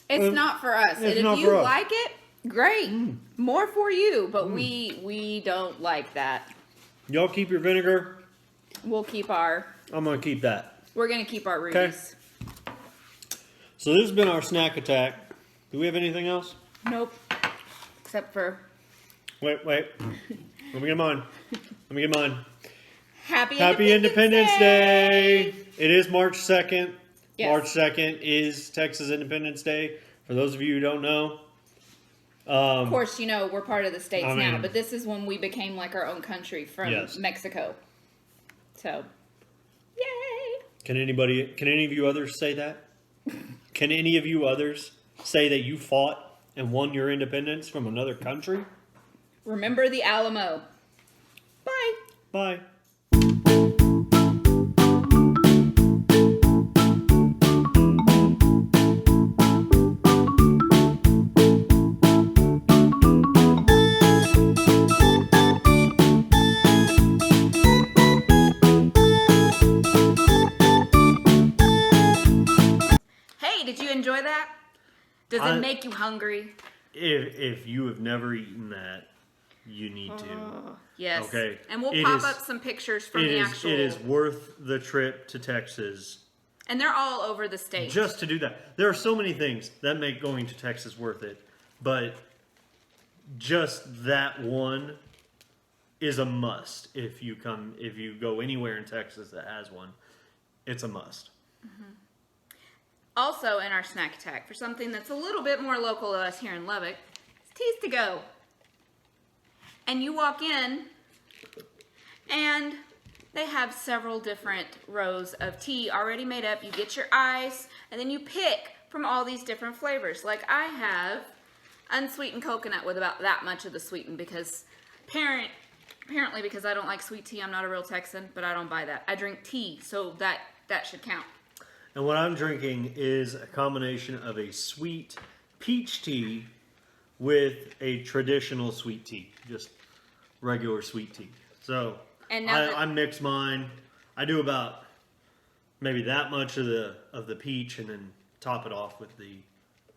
Speaker 1: not for us. And
Speaker 2: it's
Speaker 1: if
Speaker 2: not
Speaker 1: you
Speaker 2: for us.
Speaker 1: like it, great. More for you. But we don't like that.
Speaker 2: y'all keep your vinegar.
Speaker 1: We'll keep our.
Speaker 2: I'm gonna keep that.
Speaker 1: We're gonna keep our
Speaker 2: Okay.
Speaker 1: Rudies.
Speaker 2: So this has been our snack attack. Do we have anything else?
Speaker 1: Nope. Except for
Speaker 2: Wait. Let me get mine. Happy Independence Day! It is March 2nd.
Speaker 1: Yes.
Speaker 2: March 2nd is Texas Independence Day. For those of you who don't know.
Speaker 1: Of course, you know, we're part of the States
Speaker 2: I
Speaker 1: now,
Speaker 2: mean-
Speaker 1: but this is when we became like our own country from
Speaker 2: Yes.
Speaker 1: Mexico. So, yay!
Speaker 2: Can any of you others say that? Can any of you others say that you fought and won your independence from another country?
Speaker 1: Remember the Alamo. Bye.
Speaker 2: Bye.
Speaker 1: Hey, did you enjoy that? Does it make you hungry?
Speaker 2: If you have never eaten that, you need to.
Speaker 1: Yes.
Speaker 2: Okay.
Speaker 1: And we'll
Speaker 2: It
Speaker 1: pop
Speaker 2: is-
Speaker 1: up some pictures from
Speaker 2: It
Speaker 1: the
Speaker 2: is.
Speaker 1: actual.
Speaker 2: It is worth the trip to Texas
Speaker 1: And they're all over the state.
Speaker 2: just to do that. There are so many things that make going to Texas worth it, but just that one is a must. If you go anywhere in Texas that has one, it's a must.
Speaker 1: Also, in our snack attack, for something that's a little bit more local to us here in Lubbock, it's Teas to Go. And you walk in, and they have several different rows of tea already made up. You get your ice, and then you pick from all these different flavors. Like I have unsweetened coconut with about that much of the sweetened because apparently because I don't like sweet tea, I'm not a real Texan, but I don't buy that. I drink tea, so that should count.
Speaker 2: And what I'm drinking is a combination of a sweet peach tea with a traditional sweet tea, just regular sweet tea. So
Speaker 1: And now
Speaker 2: I mix mine. I do about maybe that much of the peach, and then top it off with the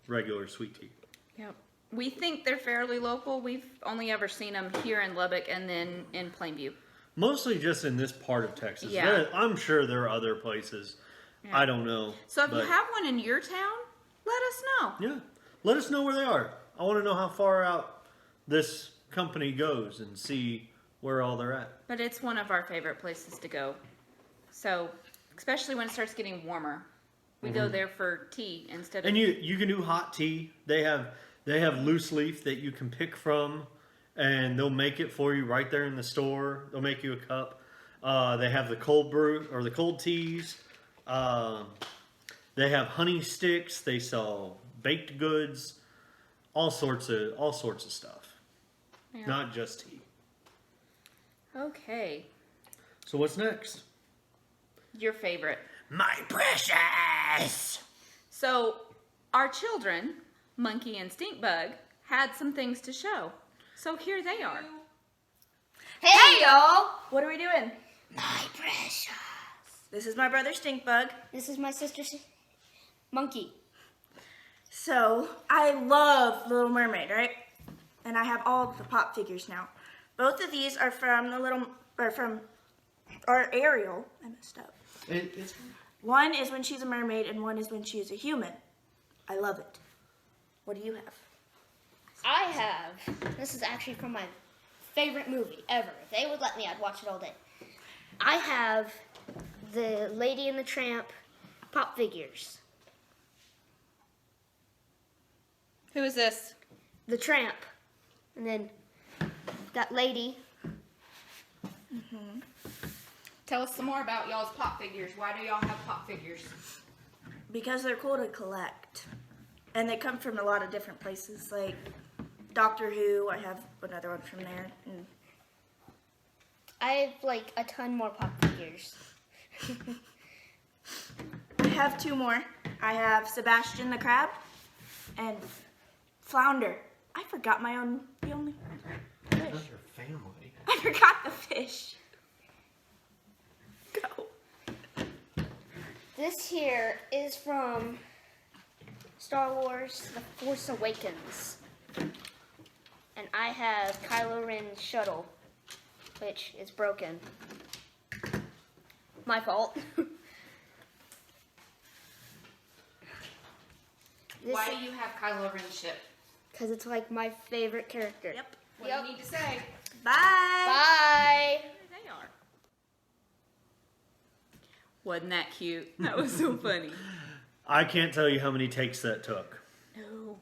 Speaker 2: regular sweet tea.
Speaker 1: Yep. We think they're fairly local. We've only ever seen them here in Lubbock and then in Plainview.
Speaker 2: Mostly just in this part of Texas.
Speaker 1: Yeah.
Speaker 2: I'm sure there are other places.
Speaker 1: Yeah.
Speaker 2: I don't know.
Speaker 1: So if you
Speaker 2: but-
Speaker 1: have one in your town, let us know.
Speaker 2: Yeah. Let us know where they are. I want to know how far out this company goes and see where all they're at.
Speaker 1: But it's one of our favorite places to go. So, especially when it starts getting warmer. We go there for tea instead of...
Speaker 2: And you can do hot tea. They have loose leaf that you can pick from, and they'll make it for you right there in the store. They'll make you a cup. They have the cold brew or the cold teas. They have honey sticks. They sell baked goods, all sorts of stuff.
Speaker 1: Yeah.
Speaker 2: Not just tea.
Speaker 1: Okay.
Speaker 2: So what's next?
Speaker 1: Your favorite.
Speaker 2: My precious.
Speaker 1: So, our children, Monkey and Stinkbug, had some things to show. So here they are.
Speaker 3: Hey, y'all!
Speaker 4: What are we doing?
Speaker 3: My precious.
Speaker 4: This is my brother Stinkbug.
Speaker 3: This is my sister, Monkey.
Speaker 4: So, I love Little Mermaid, right? And I have all the pop figures now. Both of these are from from our Ariel. I messed up. One is when she's a mermaid and one is when she is a human. I love it. What do you have?
Speaker 3: I have. This is actually from my favorite movie ever. If they would let me, I'd watch it all day. I have the Lady and the Tramp pop figures.
Speaker 1: Who is this?
Speaker 3: The Tramp. And then that lady.
Speaker 1: Tell us some more about y'all's pop figures. Why do y'all have pop figures?
Speaker 4: Because they're cool to collect. And they come from a lot of different places, like Doctor Who. I have another one from there. And
Speaker 3: I have like a ton more pop figures.
Speaker 4: I have two more. I have Sebastian the Crab and Flounder. I forgot the only fish.
Speaker 2: Your family.
Speaker 4: I forgot the fish. Go.
Speaker 3: This here is from Star Wars The Force Awakens. And I have Kylo Ren's shuttle, which is broken. My fault.
Speaker 1: Why do you have Kylo Ren's ship?
Speaker 3: Because it's like my favorite character.
Speaker 4: Yep.
Speaker 1: What do you need to say?
Speaker 4: Bye.
Speaker 3: Bye.
Speaker 1: There they are. Wasn't that cute? That was so funny.
Speaker 2: I can't tell you how many takes that took.
Speaker 1: No.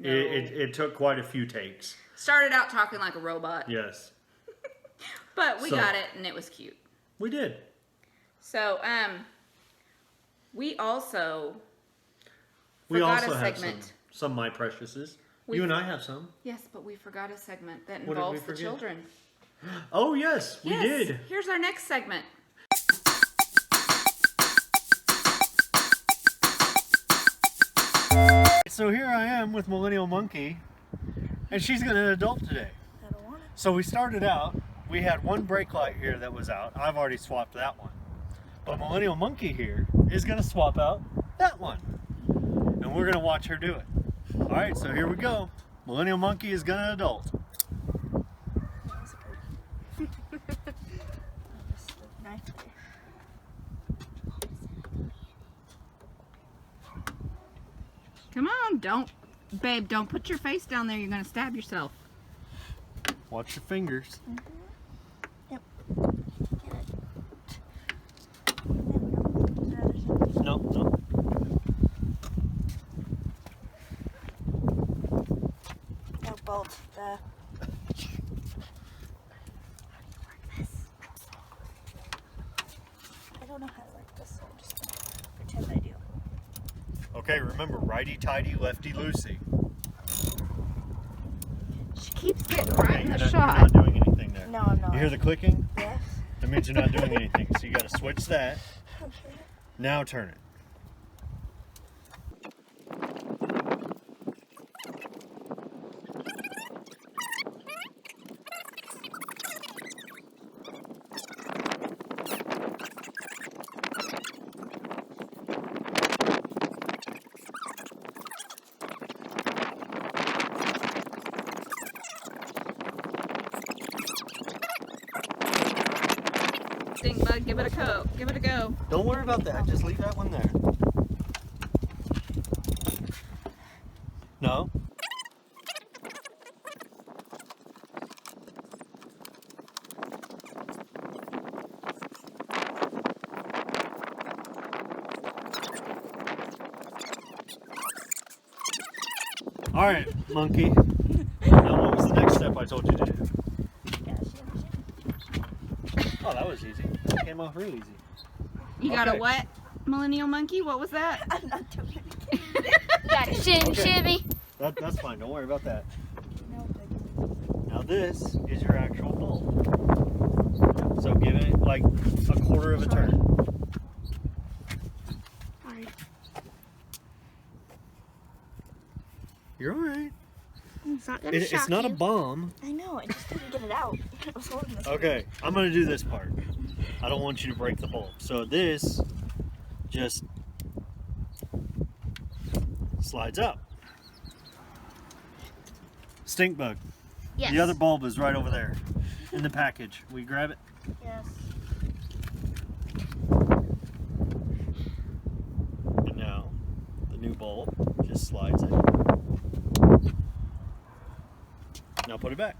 Speaker 2: It took quite a few takes.
Speaker 1: Started out talking like a robot.
Speaker 2: Yes.
Speaker 1: But we got it, and it was cute.
Speaker 2: We did.
Speaker 1: So, we also
Speaker 2: We
Speaker 1: forgot
Speaker 2: also
Speaker 1: a
Speaker 2: have
Speaker 1: segment.
Speaker 2: some My Preciouses.
Speaker 1: We-
Speaker 2: You and I have some.
Speaker 1: Yes, but we forgot a segment that
Speaker 2: What did we
Speaker 1: involves the
Speaker 2: forget?
Speaker 1: children.
Speaker 2: Oh, yes, we
Speaker 1: Yes.
Speaker 2: did.
Speaker 1: Here's our next segment.
Speaker 2: So here I am with Millennial Monkey, and she's got an adult today.
Speaker 4: I don't want it.
Speaker 2: So we started out, we had one brake light here that was out. I've already swapped that one. But Millennial Monkey here is going to swap out that one. And we're going to watch her do it. All right, so here we go. Millennial Monkey is going to adult.
Speaker 1: Come on, don't put your face down there. You're going to stab yourself.
Speaker 2: Watch your fingers.
Speaker 4: Yep.
Speaker 2: No, no.
Speaker 4: No bolt. I don't know how to work this, so I'm just gonna pretend I do.
Speaker 2: Okay, remember, righty-tighty, lefty-loosey.
Speaker 1: She keeps getting right in the
Speaker 2: You're
Speaker 1: shot.
Speaker 2: not doing anything there.
Speaker 4: No, I'm not.
Speaker 2: You hear the clicking?
Speaker 4: Yes.
Speaker 2: That means you're not doing anything. So you got to switch that.
Speaker 4: Okay.
Speaker 2: Now turn it.
Speaker 1: Stink bug, give it a go. Give it a go.
Speaker 2: Don't worry about that. Just leave that one there. No. All right, monkey. Now what was the next step I told you to do? Oh, that was easy. That came off real easy.
Speaker 1: You got a
Speaker 2: Okay.
Speaker 1: what, Millennial Monkey? What was that?
Speaker 4: I'm not doing it.
Speaker 3: Got a shimmy,
Speaker 2: Okay.
Speaker 3: shimmy.
Speaker 2: That's fine. Don't worry about that.
Speaker 4: No,
Speaker 2: Now this is your actual bulb. So give it like a quarter of a turn.
Speaker 4: Sorry.
Speaker 2: You're all right.
Speaker 3: It's not gonna
Speaker 2: It's not a bomb.
Speaker 4: I know. I just didn't get it out. I was holding this.
Speaker 2: Okay, I'm gonna do this part. I don't want you to break the bulb. So this just slides up. Stink bug.
Speaker 3: Yes.
Speaker 2: The other bulb is right over there in the package. Will you grab it?
Speaker 4: Yes.
Speaker 2: And now the new bulb just slides in. Now put it back.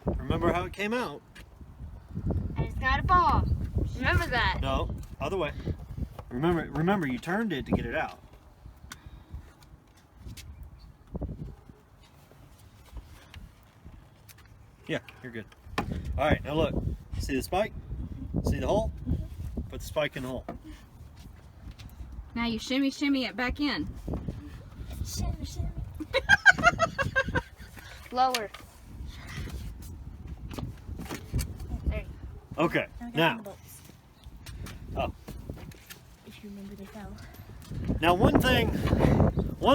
Speaker 2: Remember how it came out?
Speaker 3: And it's got a ball. Remember that.
Speaker 2: No, other way. Remember you turned it to get it out. Yeah, you're good. All right, now look. See the spike? See the hole? Put the spike in the hole.
Speaker 1: Now you shimmy it back in.
Speaker 4: Shimmy, shimmy.
Speaker 3: Lower. There you
Speaker 2: Okay,
Speaker 4: I got
Speaker 2: now.
Speaker 4: some bolts.
Speaker 2: Oh.
Speaker 4: If you remember, they fell.
Speaker 2: Now one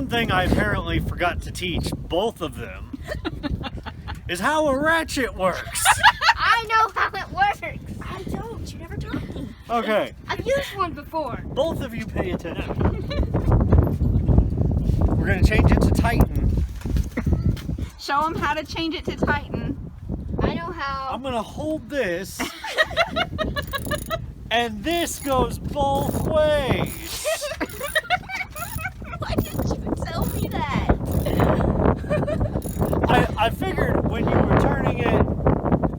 Speaker 2: thing I apparently forgot to teach both of them is how a ratchet works.
Speaker 3: I know how it works.
Speaker 4: I don't. You never taught me.
Speaker 2: Okay,
Speaker 3: I've used one before.
Speaker 2: both of you pay attention. We're gonna change it to Titan.
Speaker 1: Show them how to change it to Titan.
Speaker 3: I know how.
Speaker 2: I'm gonna hold this, and this goes both ways.
Speaker 4: Why didn't you tell me that?
Speaker 2: I figured when you were turning it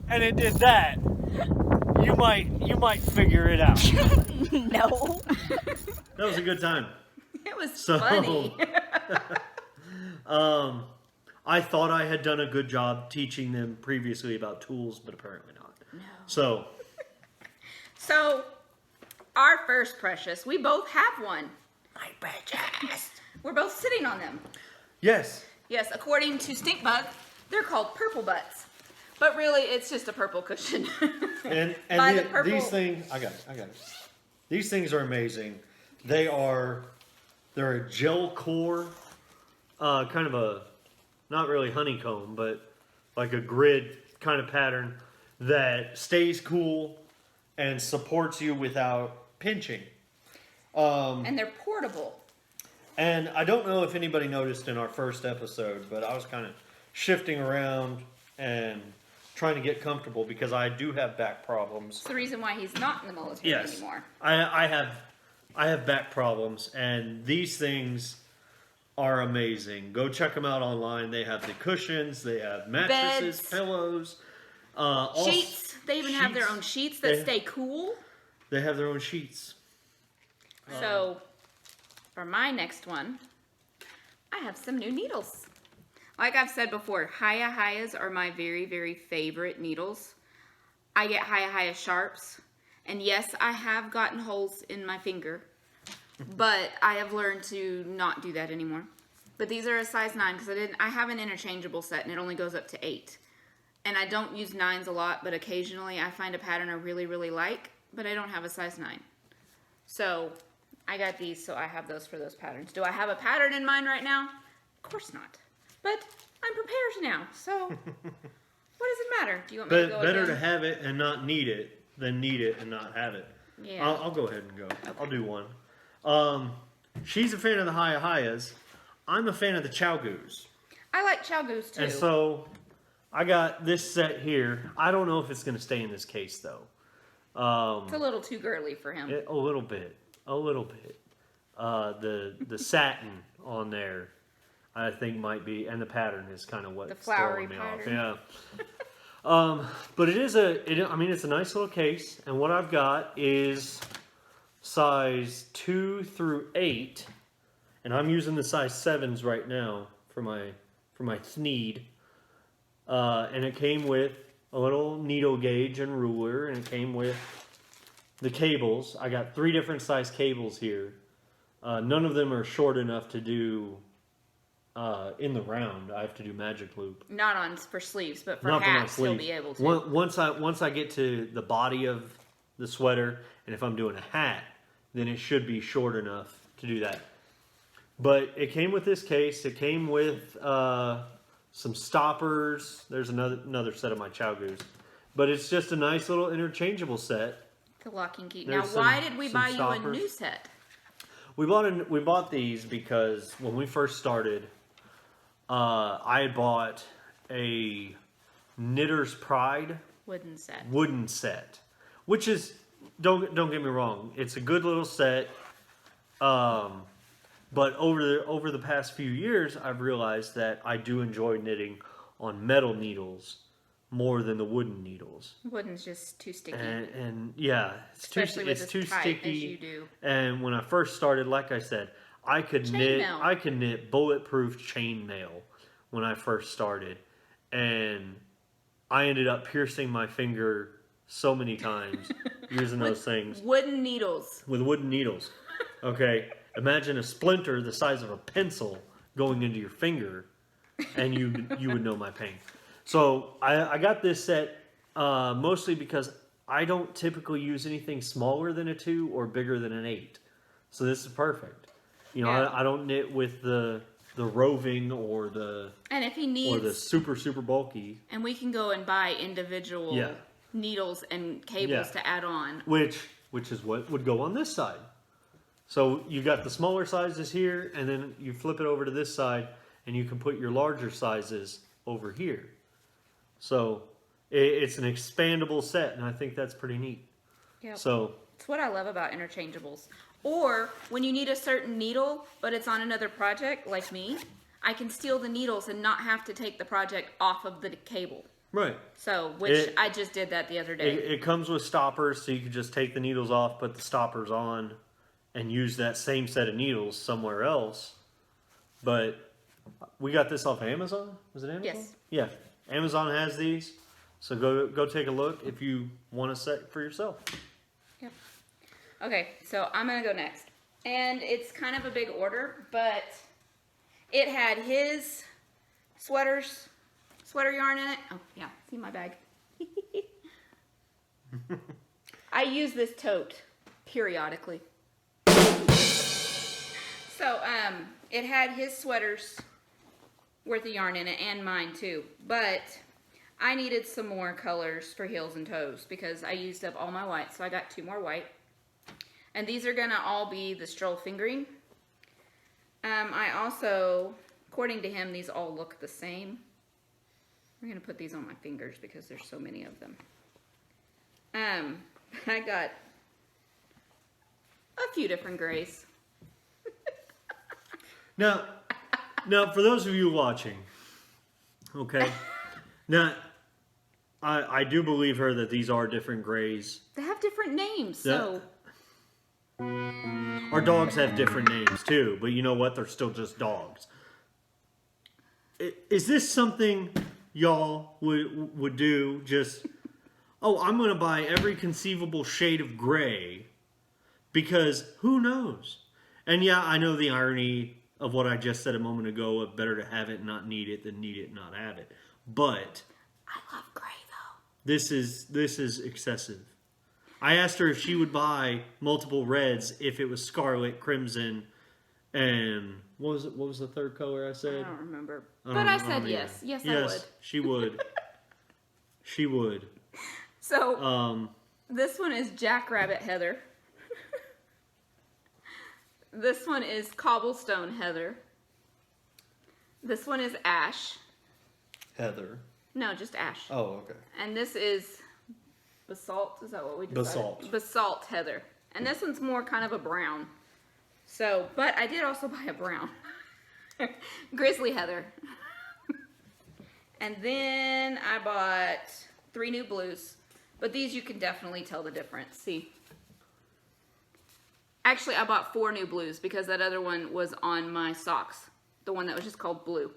Speaker 2: and it did that, You might figure it out.
Speaker 4: No.
Speaker 2: That was a good time.
Speaker 1: It was
Speaker 2: So,
Speaker 1: funny.
Speaker 2: I thought I had done a good job teaching them previously about tools, but apparently not.
Speaker 1: No.
Speaker 2: So,
Speaker 1: So, our first precious, we both have one.
Speaker 4: My precious.
Speaker 1: We're both sitting on them.
Speaker 2: yes.
Speaker 1: Yes, according to Stinkbug, they're called purple butts. But really, it's just a purple cushion.
Speaker 2: And
Speaker 1: By the purple-
Speaker 2: these things, I got it. These things are amazing. They're a gel core, kind of a, not really honeycomb, but like a grid kind of pattern that stays cool and supports you without pinching.
Speaker 1: And they're portable.
Speaker 2: And I don't know if anybody noticed in our first episode, but I was kind of shifting around and trying to get comfortable because I do have back problems.
Speaker 1: It's the reason why he's not in the military
Speaker 2: Yes,
Speaker 1: anymore.
Speaker 2: I have back problems, and these things are amazing. Go check them out online. They have the cushions, they have mattresses,
Speaker 1: Beds.
Speaker 2: pillows,
Speaker 1: Sheets. They even have their
Speaker 2: sheets.
Speaker 1: own sheets that
Speaker 2: They-
Speaker 1: stay cool.
Speaker 2: They have their own sheets.
Speaker 1: So, for my next one, I have some new needles. Like I've said before, Hayas are my very, very favorite needles. I get Haya sharps. And yes, I have gotten holes in my finger. But I have learned to not do that anymore. But these are a size 9 because I have an interchangeable set and it only goes up to 8. And I don't use 9s a lot, but occasionally I find a pattern I really, really like, but I don't have a size 9. So I got these, so I have those for those patterns. Do I have a pattern in mind right now? Of course not. But I'm prepared now, so what does it matter? Do you want me to
Speaker 2: But
Speaker 1: go
Speaker 2: better
Speaker 1: again?
Speaker 2: to have it and not need it than need it and not have it.
Speaker 1: Yeah.
Speaker 2: I'll go ahead and go. I'll do one. She's a fan of the Hayas. I'm a fan of the Chow Goose.
Speaker 1: I like Chow Goose too.
Speaker 2: And so I got this set here. I don't know if it's going to stay in this case though.
Speaker 1: It's a little too girly for him.
Speaker 2: A little bit. The satin on there, I think might be, and the pattern is kind of what's
Speaker 1: The flowery
Speaker 2: throwing me off.
Speaker 1: pattern.
Speaker 2: Yeah. But it's a nice little case, and what I've got is size 2 through 8, and I'm using the size 7s right now for my Thneed. And it came with a little needle gauge and ruler, and it came with the cables. I got 3 different size cables here. None of them are short enough to do in the round. I have to do magic loop.
Speaker 1: Not on for sleeves, but for
Speaker 2: Not for my
Speaker 1: hats, he'll
Speaker 2: sleeves.
Speaker 1: be able to.
Speaker 2: Once I get to the body of the sweater, and if I'm doing a hat, then it should be short enough to do that. But it came with this case. It came with some stoppers. There's another set of my Chow Goose. But it's just a nice little interchangeable set.
Speaker 1: The lock and key.
Speaker 2: There's
Speaker 1: Now, why
Speaker 2: some-
Speaker 1: did we
Speaker 2: some
Speaker 1: buy you a
Speaker 2: stoppers.
Speaker 1: new set?
Speaker 2: We bought these because when we first started, I had bought a Knitter's Pride
Speaker 1: Wooden set.
Speaker 2: wooden set, which is don't get me wrong, it's a good little set. But over the past few years, I've realized that I do enjoy knitting on metal needles more than the wooden needles.
Speaker 1: Wooden's just too sticky.
Speaker 2: And yeah,
Speaker 1: Especially with
Speaker 2: it's too
Speaker 1: as tight
Speaker 2: sticky.
Speaker 1: as you do.
Speaker 2: And when I first started, like I said, I could knit
Speaker 1: Chainmail.
Speaker 2: bulletproof chainmail when I first started, and I ended up piercing my finger so many times using those things
Speaker 1: Wooden needles.
Speaker 2: with wooden needles. Okay, imagine a splinter the size of a pencil going into your finger, and you would know my pain. So I got this set mostly because I don't typically use anything smaller than a 2 or bigger than an 8. So this is perfect. You know,
Speaker 1: Yeah.
Speaker 2: I don't knit with the roving or the
Speaker 1: And if he needs,
Speaker 2: super bulky,
Speaker 1: and we can go and buy individual
Speaker 2: Yeah.
Speaker 1: needles and cables
Speaker 2: Yeah.
Speaker 1: to add on.
Speaker 2: which is what would go on this side. So you got the smaller sizes here, and then you flip it over to this side, and you can put your larger sizes over here. So it's an expandable set, and I think that's pretty neat.
Speaker 1: Yep.
Speaker 2: So
Speaker 1: It's what I love about interchangeables. Or when you need a certain needle, but it's on another project, like me, I can steal the needles and not have to take the project off of the cable.
Speaker 2: Right.
Speaker 1: So, which I just did that the other day.
Speaker 2: It comes with stoppers, so you can just take the needles off, put the stoppers on, and use that same set of needles somewhere else. But we got this off Amazon. Was it Amazon?
Speaker 1: Yes.
Speaker 2: Yeah, Amazon has these, so go take a look if you want a set for yourself.
Speaker 1: Yep. Okay, so I'm gonna go next, and it's kind of a big order, but it had his sweater yarn in it. Oh yeah, see my bag. I use this tote periodically. So it had his sweaters worth of yarn in it, and mine too, but I needed some more colors for heels and toes because I used up all my white, so I got 2 more white. And these are gonna all be the stroll fingering. I also, according to him, these all look the same. I'm gonna put these on my fingers because there's so many of them. I got a few different grays.
Speaker 2: Now, for those of you watching, okay, now, I do believe her that these are different grays.
Speaker 1: They have different names, so.
Speaker 2: Our dogs have different names too, but you know what? They're still just dogs. Is this something y'all would do? Just, oh, I'm going to buy every conceivable shade of gray because who knows? And yeah, I know the irony of what I just said a moment ago of better to have it and not need it than need it and not have it. But
Speaker 1: I love gray though.
Speaker 2: this is excessive. I asked her if she would buy multiple reds if it was scarlet, crimson, and what was the third color I said?
Speaker 1: I don't remember.
Speaker 2: I
Speaker 1: But
Speaker 2: don't-
Speaker 1: I
Speaker 2: I don't
Speaker 1: said
Speaker 2: either.
Speaker 1: yes. Yes, I
Speaker 2: Yes,
Speaker 1: would.
Speaker 2: she would. She would.
Speaker 1: So, this one is Jackrabbit Heather. This one is Cobblestone Heather. This one is Ash.
Speaker 2: Heather.
Speaker 1: No, just Ash.
Speaker 2: Oh, okay.
Speaker 1: And this is Basalt. Is that what we decided?
Speaker 2: Basalt.
Speaker 1: Basalt Heather. And this one's more kind of a brown. So, but I did also buy a brown. Grizzly Heather. And then I bought 3 new blues. But these you can definitely tell the difference. See? Actually, I bought 4 new blues because that other one was on my socks. The one that was just called blue.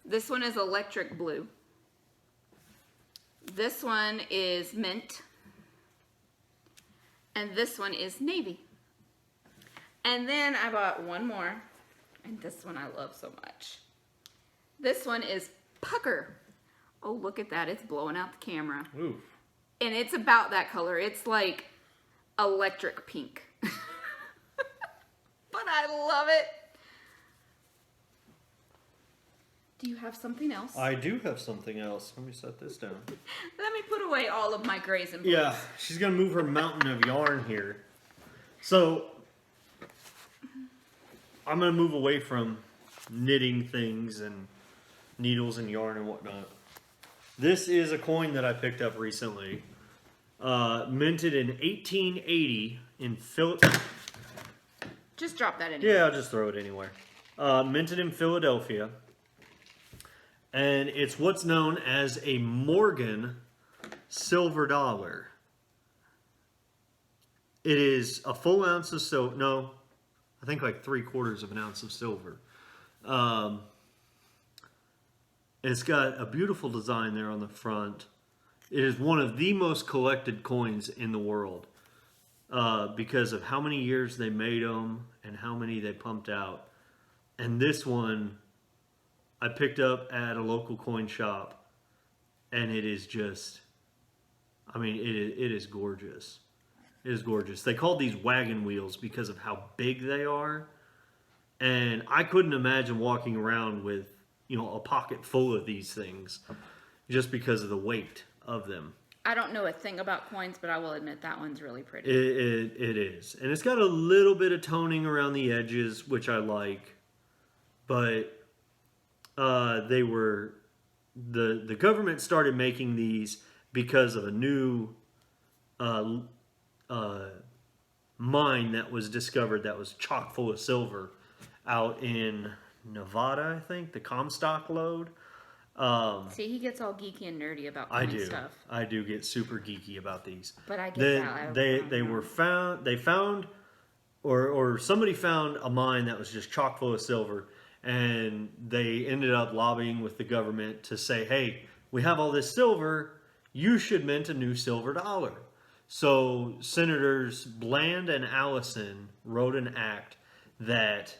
Speaker 1: This one is electric blue. This one is mint. And this one is navy. And then I bought one more. And this one I love so much. This one is pucker. Oh, look at that. It's blowing out the camera.
Speaker 2: Ooh.
Speaker 1: And it's about that color. It's like electric pink. But I love it. Do you have something else?
Speaker 2: I do have something else. Let me set this down.
Speaker 1: Let me put away all of my grays and blues.
Speaker 2: Yeah, she's gonna move her mountain of yarn here. So I'm gonna move away from knitting things and needles and yarn and whatnot. This is a coin that I picked up recently, minted in 1880 in Philadelphia.
Speaker 1: Just drop that in.
Speaker 2: Yeah, I'll just throw it anywhere. Minted in Philadelphia. And it's what's known as a Morgan silver dollar. It is a full ounce of silver. No, I think like 3/4 of an ounce of silver. It's got a beautiful design there on the front. It is one of the most collected coins in the world. Because of how many years they made them and how many they pumped out. And this one I picked up at a local coin shop, and it is just, I mean, it is gorgeous. It is gorgeous. They called these wagon wheels because of how big they are, and I couldn't imagine walking around with, you know, a pocket full of these things just because of the weight of them.
Speaker 1: I don't know a thing about coins, but I will admit that one's really pretty.
Speaker 2: It is. And it's got a little bit of toning around the edges, which I like. But they were, the government started making these because of a new mine that was discovered that was chock full of silver out in Nevada, I think, the Comstock lode.
Speaker 1: See, he gets all geeky and nerdy about
Speaker 2: I
Speaker 1: coin
Speaker 2: do.
Speaker 1: stuff.
Speaker 2: I do get super geeky about these.
Speaker 1: But I get that.
Speaker 2: They found or somebody found a mine that was just chock full of silver, and they ended up lobbying with the government to say, hey, we have all this silver, you should mint a new silver dollar. So Senators Bland and Allison wrote an act that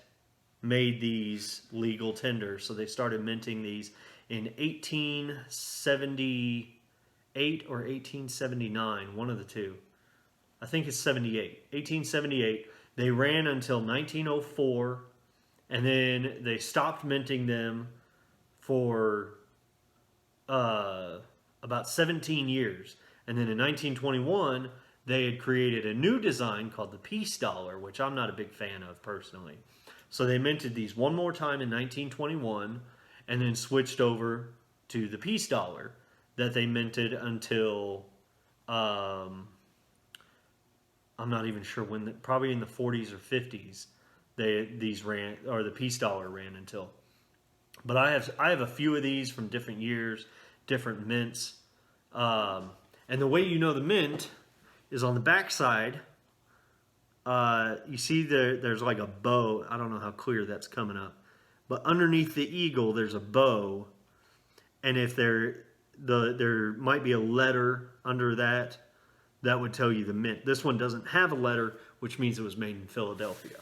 Speaker 2: made these legal tender. So they started minting these in 1878 or 1879, one of the two. I think it's 78. 1878. They ran until 1904, and then they stopped minting them for about 17 years. And then in 1921, they had created a new design called the peace dollar, which I'm not a big fan of personally. So they minted these one more time in 1921, and then switched over to the peace dollar that they minted until I'm not even sure when. Probably in the 40s or 50s, these ran, or the peace dollar ran until. But I have a few of these from different years, different mints, and the way you know the mint is on the back side. You see there's like a bow. I don't know how clear that's coming up, but underneath the eagle there's a bow, and if there might be a letter under that. That would tell you the mint. This one doesn't have a letter, which means it was made in Philadelphia.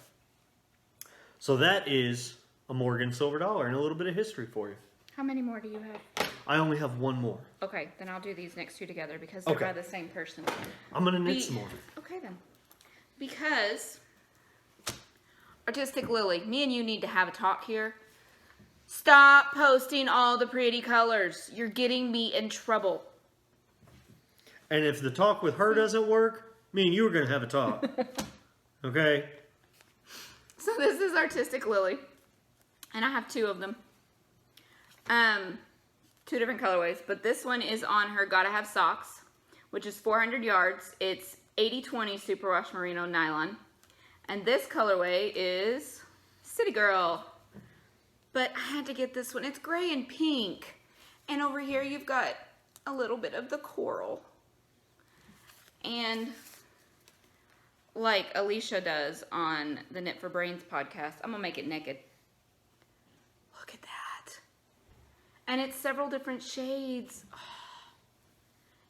Speaker 2: So that is a Morgan silver dollar and a little bit of history for you.
Speaker 1: How many more do you have?
Speaker 2: I only have one more.
Speaker 1: Okay, then I'll do these next two together because they're by the same person.
Speaker 2: I'm going to knit some more.
Speaker 1: Okay, then. Because, Artistic Lily, me and you need to have a talk here. Stop posting all the pretty colors. You're getting me in trouble.
Speaker 2: And if the talk with her doesn't work, me and you are going to have a talk. Okay?
Speaker 1: So this is Artistic Lily. And I have two of them. Two different colorways. But this one is on her Gotta Have Socks, which is 400 yards. It's 80/20 superwash merino nylon. And this colorway is City Girl. But I had to get this one. It's gray and pink. And over here you've got a little bit of the coral. And like Alicia does on the Knit for Brains podcast, I'm going to make it naked. Look at that. And it's several different shades. Oh,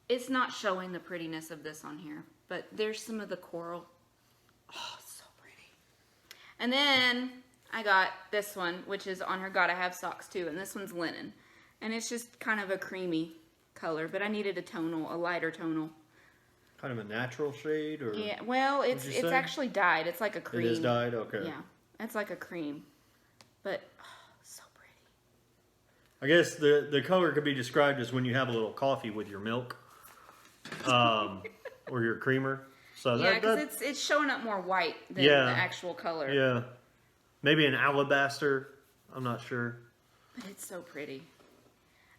Speaker 1: it's not showing the prettiness of this on here, but there's some of the coral. Oh, so pretty. And then I got this one, which is on her Gotta Have Socks too, and this one's linen. And it's just kind of a creamy color, but I needed a tonal, a lighter tonal.
Speaker 2: Kind of a natural shade? Or
Speaker 1: Yeah, well, it's actually dyed. It's like a cream.
Speaker 2: It is dyed? Okay.
Speaker 1: Yeah, it's like a cream. But, oh, so pretty.
Speaker 2: I guess the color could be described as when you have a little coffee with your milk. Or your creamer. So
Speaker 1: yeah, because it's showing up more white than the actual color.
Speaker 2: Yeah. Maybe an alabaster. I'm not sure.
Speaker 1: But it's so pretty.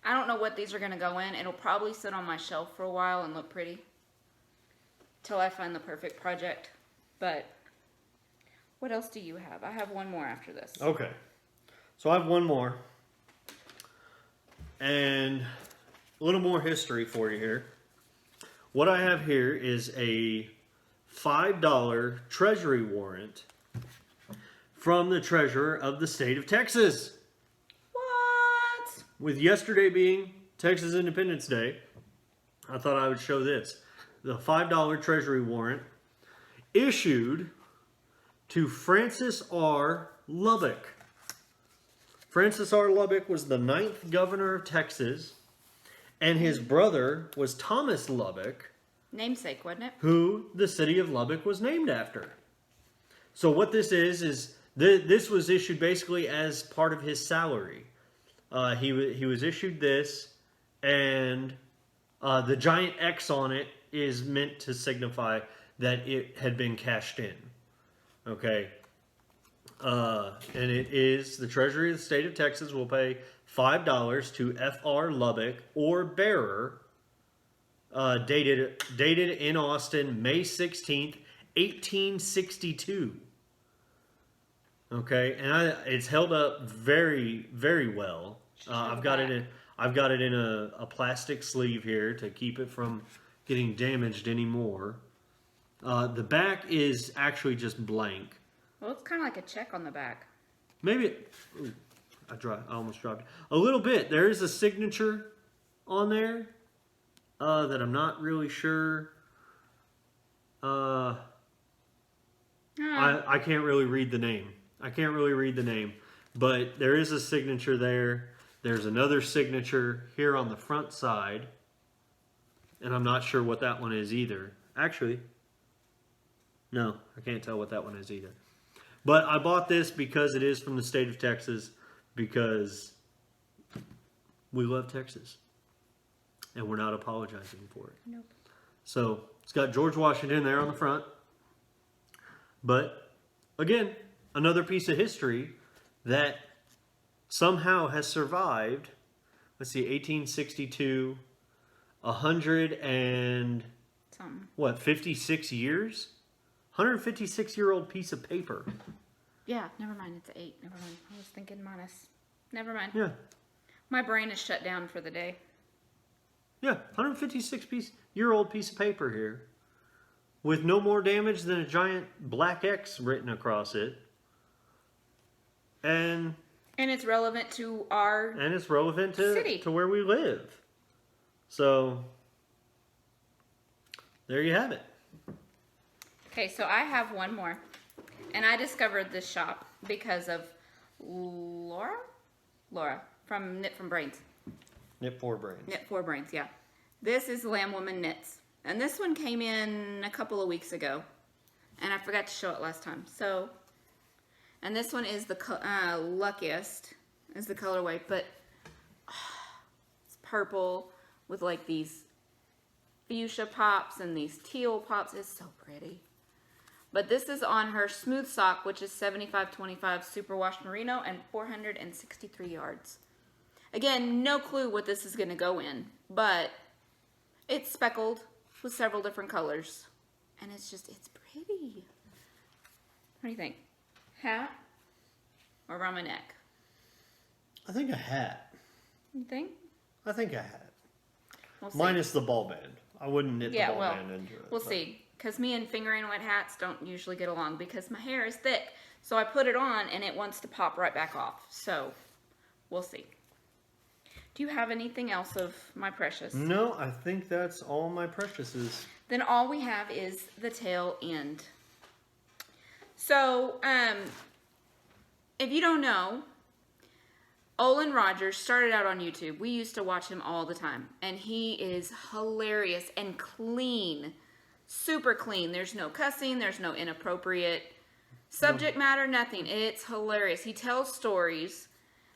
Speaker 1: I don't know what these are going to go in. It'll probably sit on my shelf for a while and look pretty. Till I find the perfect project. But what else do you have? I have one more after this.
Speaker 2: Okay. So I have one more. And a little more history for you here. What I have here is a $5 treasury warrant from the treasurer of the state of Texas.
Speaker 1: What?
Speaker 2: With yesterday being Texas Independence Day, I thought I would show this. The $5 treasury warrant issued to Francis R. Lubbock. Francis R. Lubbock was the 9th governor of Texas, and his brother was Thomas Lubbock.
Speaker 1: Namesake, wasn't it?
Speaker 2: Who the city of Lubbock was named after. So what this is this was issued basically as part of his salary. He was issued this, and the giant X on it is meant to signify that it had been cashed in. Okay. And it is the Treasury of the state of Texas will pay $5 to F.R. Lubbock or bearer, dated in Austin, May 16th, 1862. Okay, and it's held up very, very well. I've got it I've got it in a plastic sleeve here to keep it from getting damaged anymore. The back is actually just blank.
Speaker 1: Well, it's kind of like a check on the back.
Speaker 2: Maybe ooh, I almost dropped it. A little bit. There is a signature on there that I'm not really sure. I can't really read the name. But there is a signature there. There's another signature here on the front side. And I'm not sure what that one is either. Actually, no, I can't tell what that one is either. But I bought this because it is from the state of Texas, because we love Texas. And we're not apologizing for it.
Speaker 1: Nope.
Speaker 2: So it's got George Washington there on the front. But again, another piece of history that somehow has survived. Let's see, 1862, 100 and
Speaker 1: Something.
Speaker 2: what, 56 years? 156-year-old piece of paper.
Speaker 1: Yeah, never mind. It's 8. Never mind. I was thinking minus. Never mind.
Speaker 2: Yeah.
Speaker 1: My brain is shut down for the day.
Speaker 2: Yeah, 156-year-old piece of paper here. With no more damage than a giant black X written across it. And
Speaker 1: it's relevant to our
Speaker 2: it's relevant
Speaker 1: city.
Speaker 2: to where we live. So there you have it.
Speaker 1: Okay, so I have one more. And I discovered this shop because of Laura from Knit from Brains.
Speaker 2: Knit 4 Brains.
Speaker 1: Knit 4 Brains, yeah. This is Lamb Woman Knits. And this one came in a couple of weeks ago. And I forgot to show it last time. So, and this one is the luckiest, is the colorway. But it's purple with like these fuchsia pops and these teal pops. It's so pretty. But this is on her smooth sock, which is 75-25 superwash merino and 463 yards. Again, no clue what this is going to go in, but it's speckled with several different colors. And it's pretty. What do you think? Hat or around my neck?
Speaker 2: I think a hat.
Speaker 1: You think?
Speaker 2: I think a hat.
Speaker 1: We'll see.
Speaker 2: Minus the ball band. I wouldn't knit the ball band into it.
Speaker 1: We'll see. Because me and fingering wet hats don't usually get along because my hair is thick. So I put it on and it wants to pop right back off. So we'll see. Do you have anything else of my precious?
Speaker 2: No, I think that's all my preciouses.
Speaker 1: Then all we have is the tail end. So, if you don't know, Olin Rogers started out on YouTube. We used to watch him all the time. And he is hilarious and clean. Super clean. There's no cussing. There's no inappropriate subject matter. Nothing. It's hilarious. He tells stories.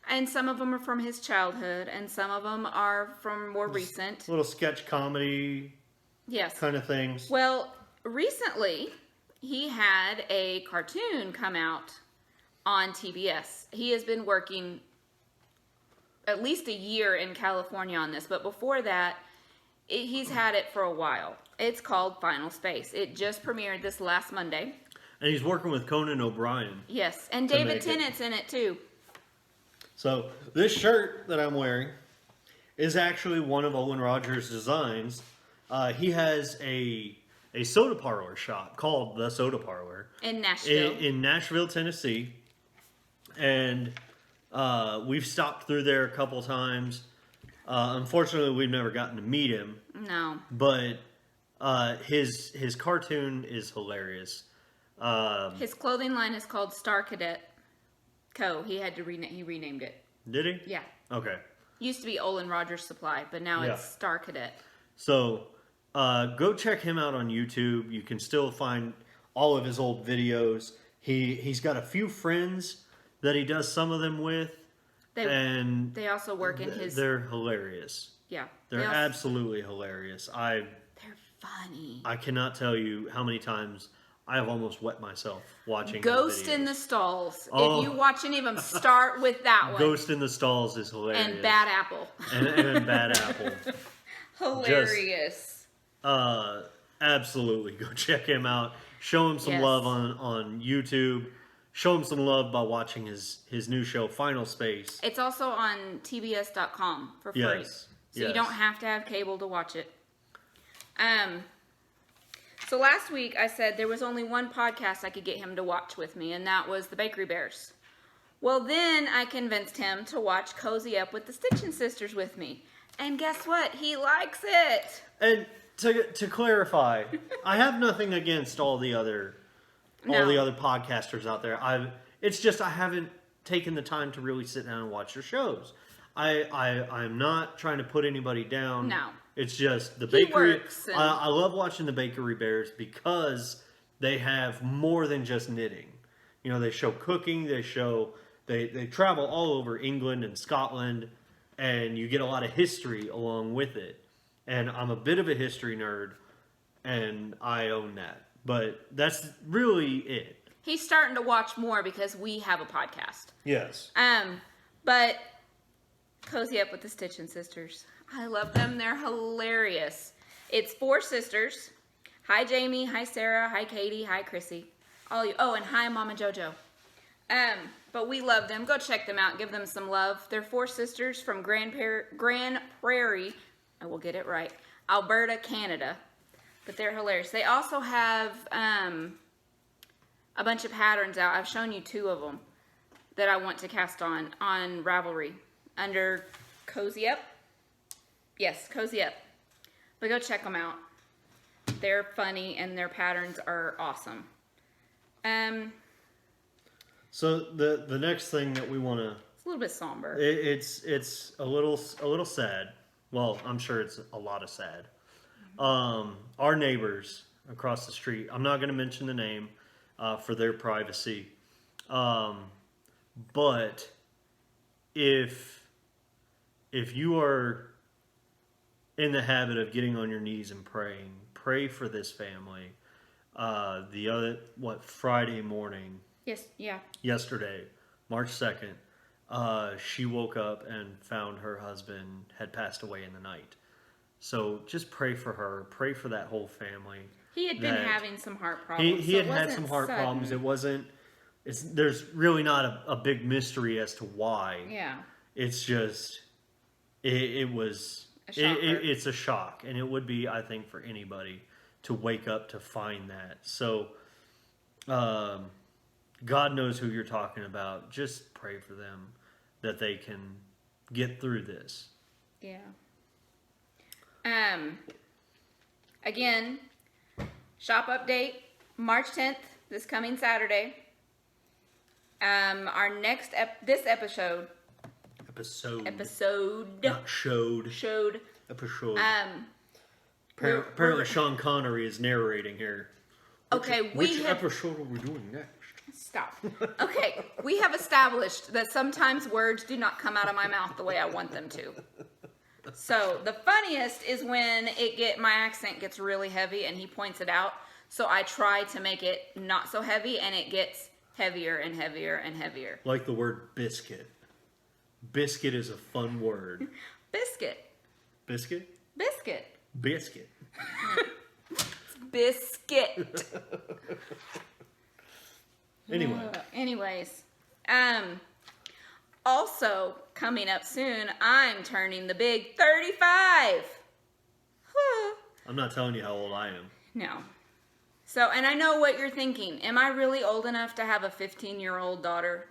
Speaker 1: And some of them are from his childhood. And some of them are from more recent.
Speaker 2: Little sketch comedy kind of things.
Speaker 1: Well, recently, he had a cartoon come out on TBS. He has been working at least a year in California on this. But before that, he's had it for a while. It's called Final Space. It just premiered this last Monday.
Speaker 2: And he's working with Conan O'Brien.
Speaker 1: Yes, and David Tennant's in it too.
Speaker 2: So this shirt that I'm wearing is actually one of Olin Rogers' designs. He has a soda parlor shop called The Soda Parlor.
Speaker 1: In Nashville.
Speaker 2: In Nashville, Tennessee. And we've stopped through there a couple times. Unfortunately, we've never gotten to meet him.
Speaker 1: No.
Speaker 2: But his cartoon is hilarious.
Speaker 1: His clothing line is called Star Cadet Co. He had to he renamed it.
Speaker 2: Did he?
Speaker 1: Yeah.
Speaker 2: Okay.
Speaker 1: Used to be Olin Rogers Supply, but now it's Star Cadet.
Speaker 2: So go check him out on YouTube. You can still find all of his old videos. He's got a few friends that he does some of them with.
Speaker 1: They also work in his...
Speaker 2: They're hilarious.
Speaker 1: Yeah.
Speaker 2: They're absolutely hilarious.
Speaker 1: They're funny.
Speaker 2: I cannot tell you how many times I have almost wet myself watching
Speaker 1: Ghost
Speaker 2: videos.
Speaker 1: in the Stalls.
Speaker 2: Oh.
Speaker 1: If you watch any of them, start with that one.
Speaker 2: Ghost in the Stalls is hilarious.
Speaker 1: And Bad Apple.
Speaker 2: and Bad Apple.
Speaker 1: Hilarious.
Speaker 2: Absolutely. Go check him out. Show him some love on YouTube. show him some love by watching his new show, Final Space.
Speaker 1: It's also on tbs.com for free.
Speaker 2: Yes.
Speaker 1: So you don't have to have cable to watch it. So last week I said there was only one podcast I could get him to watch with me, and that was the Bakery Bears. Well, then I convinced him to watch Cozy Up with the Stitchin' Sisters with me. And guess what? He likes it.
Speaker 2: And to clarify, I have nothing against all the other podcasters out there. It's just I haven't taken the time to really sit down and watch their shows. I'm not trying to put anybody down.
Speaker 1: No.
Speaker 2: It's just the
Speaker 1: He
Speaker 2: bakery.
Speaker 1: works and-
Speaker 2: I love watching the Bakery Bears because they have more than just knitting. You know, they show cooking. They travel all over England and Scotland, and you get a lot of history along with it. And I'm a bit of a history nerd, and I own that. But that's really it.
Speaker 1: He's starting to watch more because we have a podcast.
Speaker 2: Yes.
Speaker 1: But Cozy Up with the Stitchin' Sisters. I love them. They're hilarious. It's 4 sisters. Hi, Jamie. Hi, Sarah. Hi, Katie. Hi, Chrissy. All you. Oh, and hi, Mama JoJo. But we love them. Go check them out. Give them some love. They're 4 sisters from Grand Prairie. I will get it right. Alberta, Canada. But they're hilarious. They also have a bunch of patterns out. I've shown you 2 of them that I want to cast on Ravelry under Cozy Up. Yes, Cozy Up. But go check them out. They're funny and their patterns are awesome.
Speaker 2: So the next thing that we want to,
Speaker 1: It's a little bit somber.
Speaker 2: it's a little sad. Well, I'm sure it's a lot of sad. Our neighbors across the street. I'm not going to mention the name for their privacy. But if you are in the habit of getting on your knees and praying, pray for this family. Friday morning.
Speaker 1: Yes, yeah.
Speaker 2: Yesterday, March 2nd, she woke up and found her husband had passed away in the night. So just pray for her. Pray for that whole family.
Speaker 1: He had been having some heart problems.
Speaker 2: He had some heart problems. It wasn't. There's really not a big mystery as to why.
Speaker 1: Yeah.
Speaker 2: It's just. It was. It's a shock, and it would be, I think, for anybody to wake up to find that. So, God knows who you're talking about. Just pray for them that they can get through this.
Speaker 1: Yeah. Again, shop update, March 10th, this coming Saturday. Our next this episode.
Speaker 2: Not showed. Episode. Apparently Sean Connery is narrating here. Which episode are we doing next?
Speaker 1: Stop. Okay, we have established that sometimes words do not come out of my mouth the way I want them to. So the funniest is when my accent gets really heavy and he points it out. So I try to make it not so heavy and it gets heavier and heavier and heavier.
Speaker 2: Like the word biscuit. Biscuit is a fun word.
Speaker 1: Biscuit.
Speaker 2: Biscuit?
Speaker 1: Biscuit.
Speaker 2: Biscuit.
Speaker 1: Biscuit.
Speaker 2: Anyways.
Speaker 1: Also, coming up soon, I'm turning the big 35.
Speaker 2: I'm not telling you how old I am.
Speaker 1: No. So, and I know what you're thinking. Am I really old enough to have a 15-year-old daughter?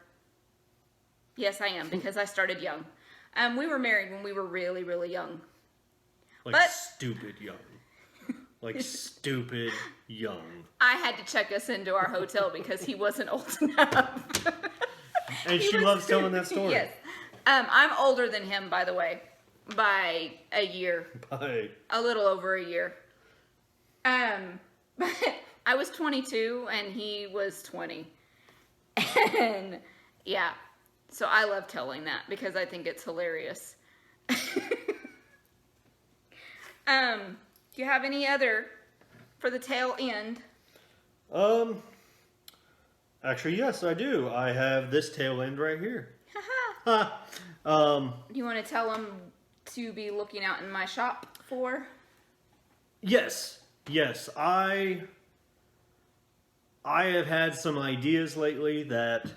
Speaker 1: Yes, I am, because I started young. We were married when we were really, really young.
Speaker 2: Stupid young. Stupid young.
Speaker 1: I had to check us into our hotel because he wasn't old enough.
Speaker 2: And she loves telling that story.
Speaker 1: Yes. I'm older than him, by the way, by a year.
Speaker 2: By
Speaker 1: a little over a year. But I was 22 and he was 20. And yeah. So I love telling that because I think it's hilarious. Do you have any other for the tail end?
Speaker 2: Actually, yes, I do. I have this tail end right here.
Speaker 1: Do you want to tell them to be looking out in my shop for?
Speaker 2: Yes. I have had some ideas lately that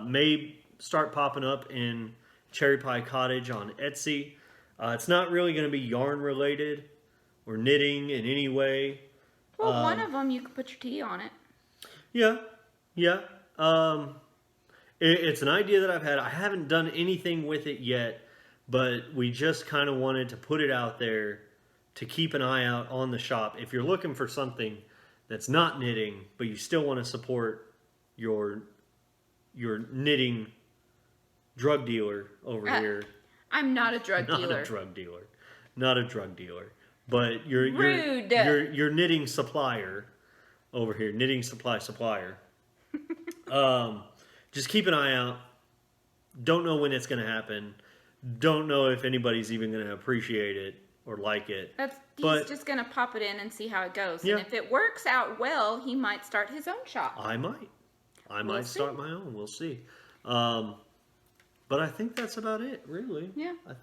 Speaker 2: may start popping up in Cherry Pie Cottage on Etsy. It's not really going to be yarn related or knitting in any way.
Speaker 1: Well, one of them you could put your tea on it.
Speaker 2: Yeah. It's an idea that I've had. I haven't done anything with it yet, but we just kind of wanted to put it out there to keep an eye out on the shop. If you're looking for something that's not knitting, but you still want to support your knitting drug dealer over here.
Speaker 1: I'm not a drug
Speaker 2: Not
Speaker 1: dealer.
Speaker 2: a drug dealer. Not a drug dealer. But your
Speaker 1: Rude.
Speaker 2: your knitting supplier over here, knitting supplier. Just keep an eye out. Don't know when it's going to happen. Don't know if anybody's even going to appreciate it or like it.
Speaker 1: He's just going to pop it in and see how it goes.
Speaker 2: Yeah.
Speaker 1: And if it works out well, he might start his own shop.
Speaker 2: I might
Speaker 1: We'll
Speaker 2: start
Speaker 1: see.
Speaker 2: my own. We'll see. But I think that's about it, really.
Speaker 1: Yeah.
Speaker 2: I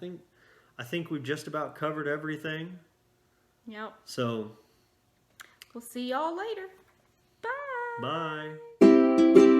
Speaker 2: think we've just about covered everything.
Speaker 1: Yep.
Speaker 2: So,
Speaker 1: We'll see y'all later. Bye.
Speaker 2: bye.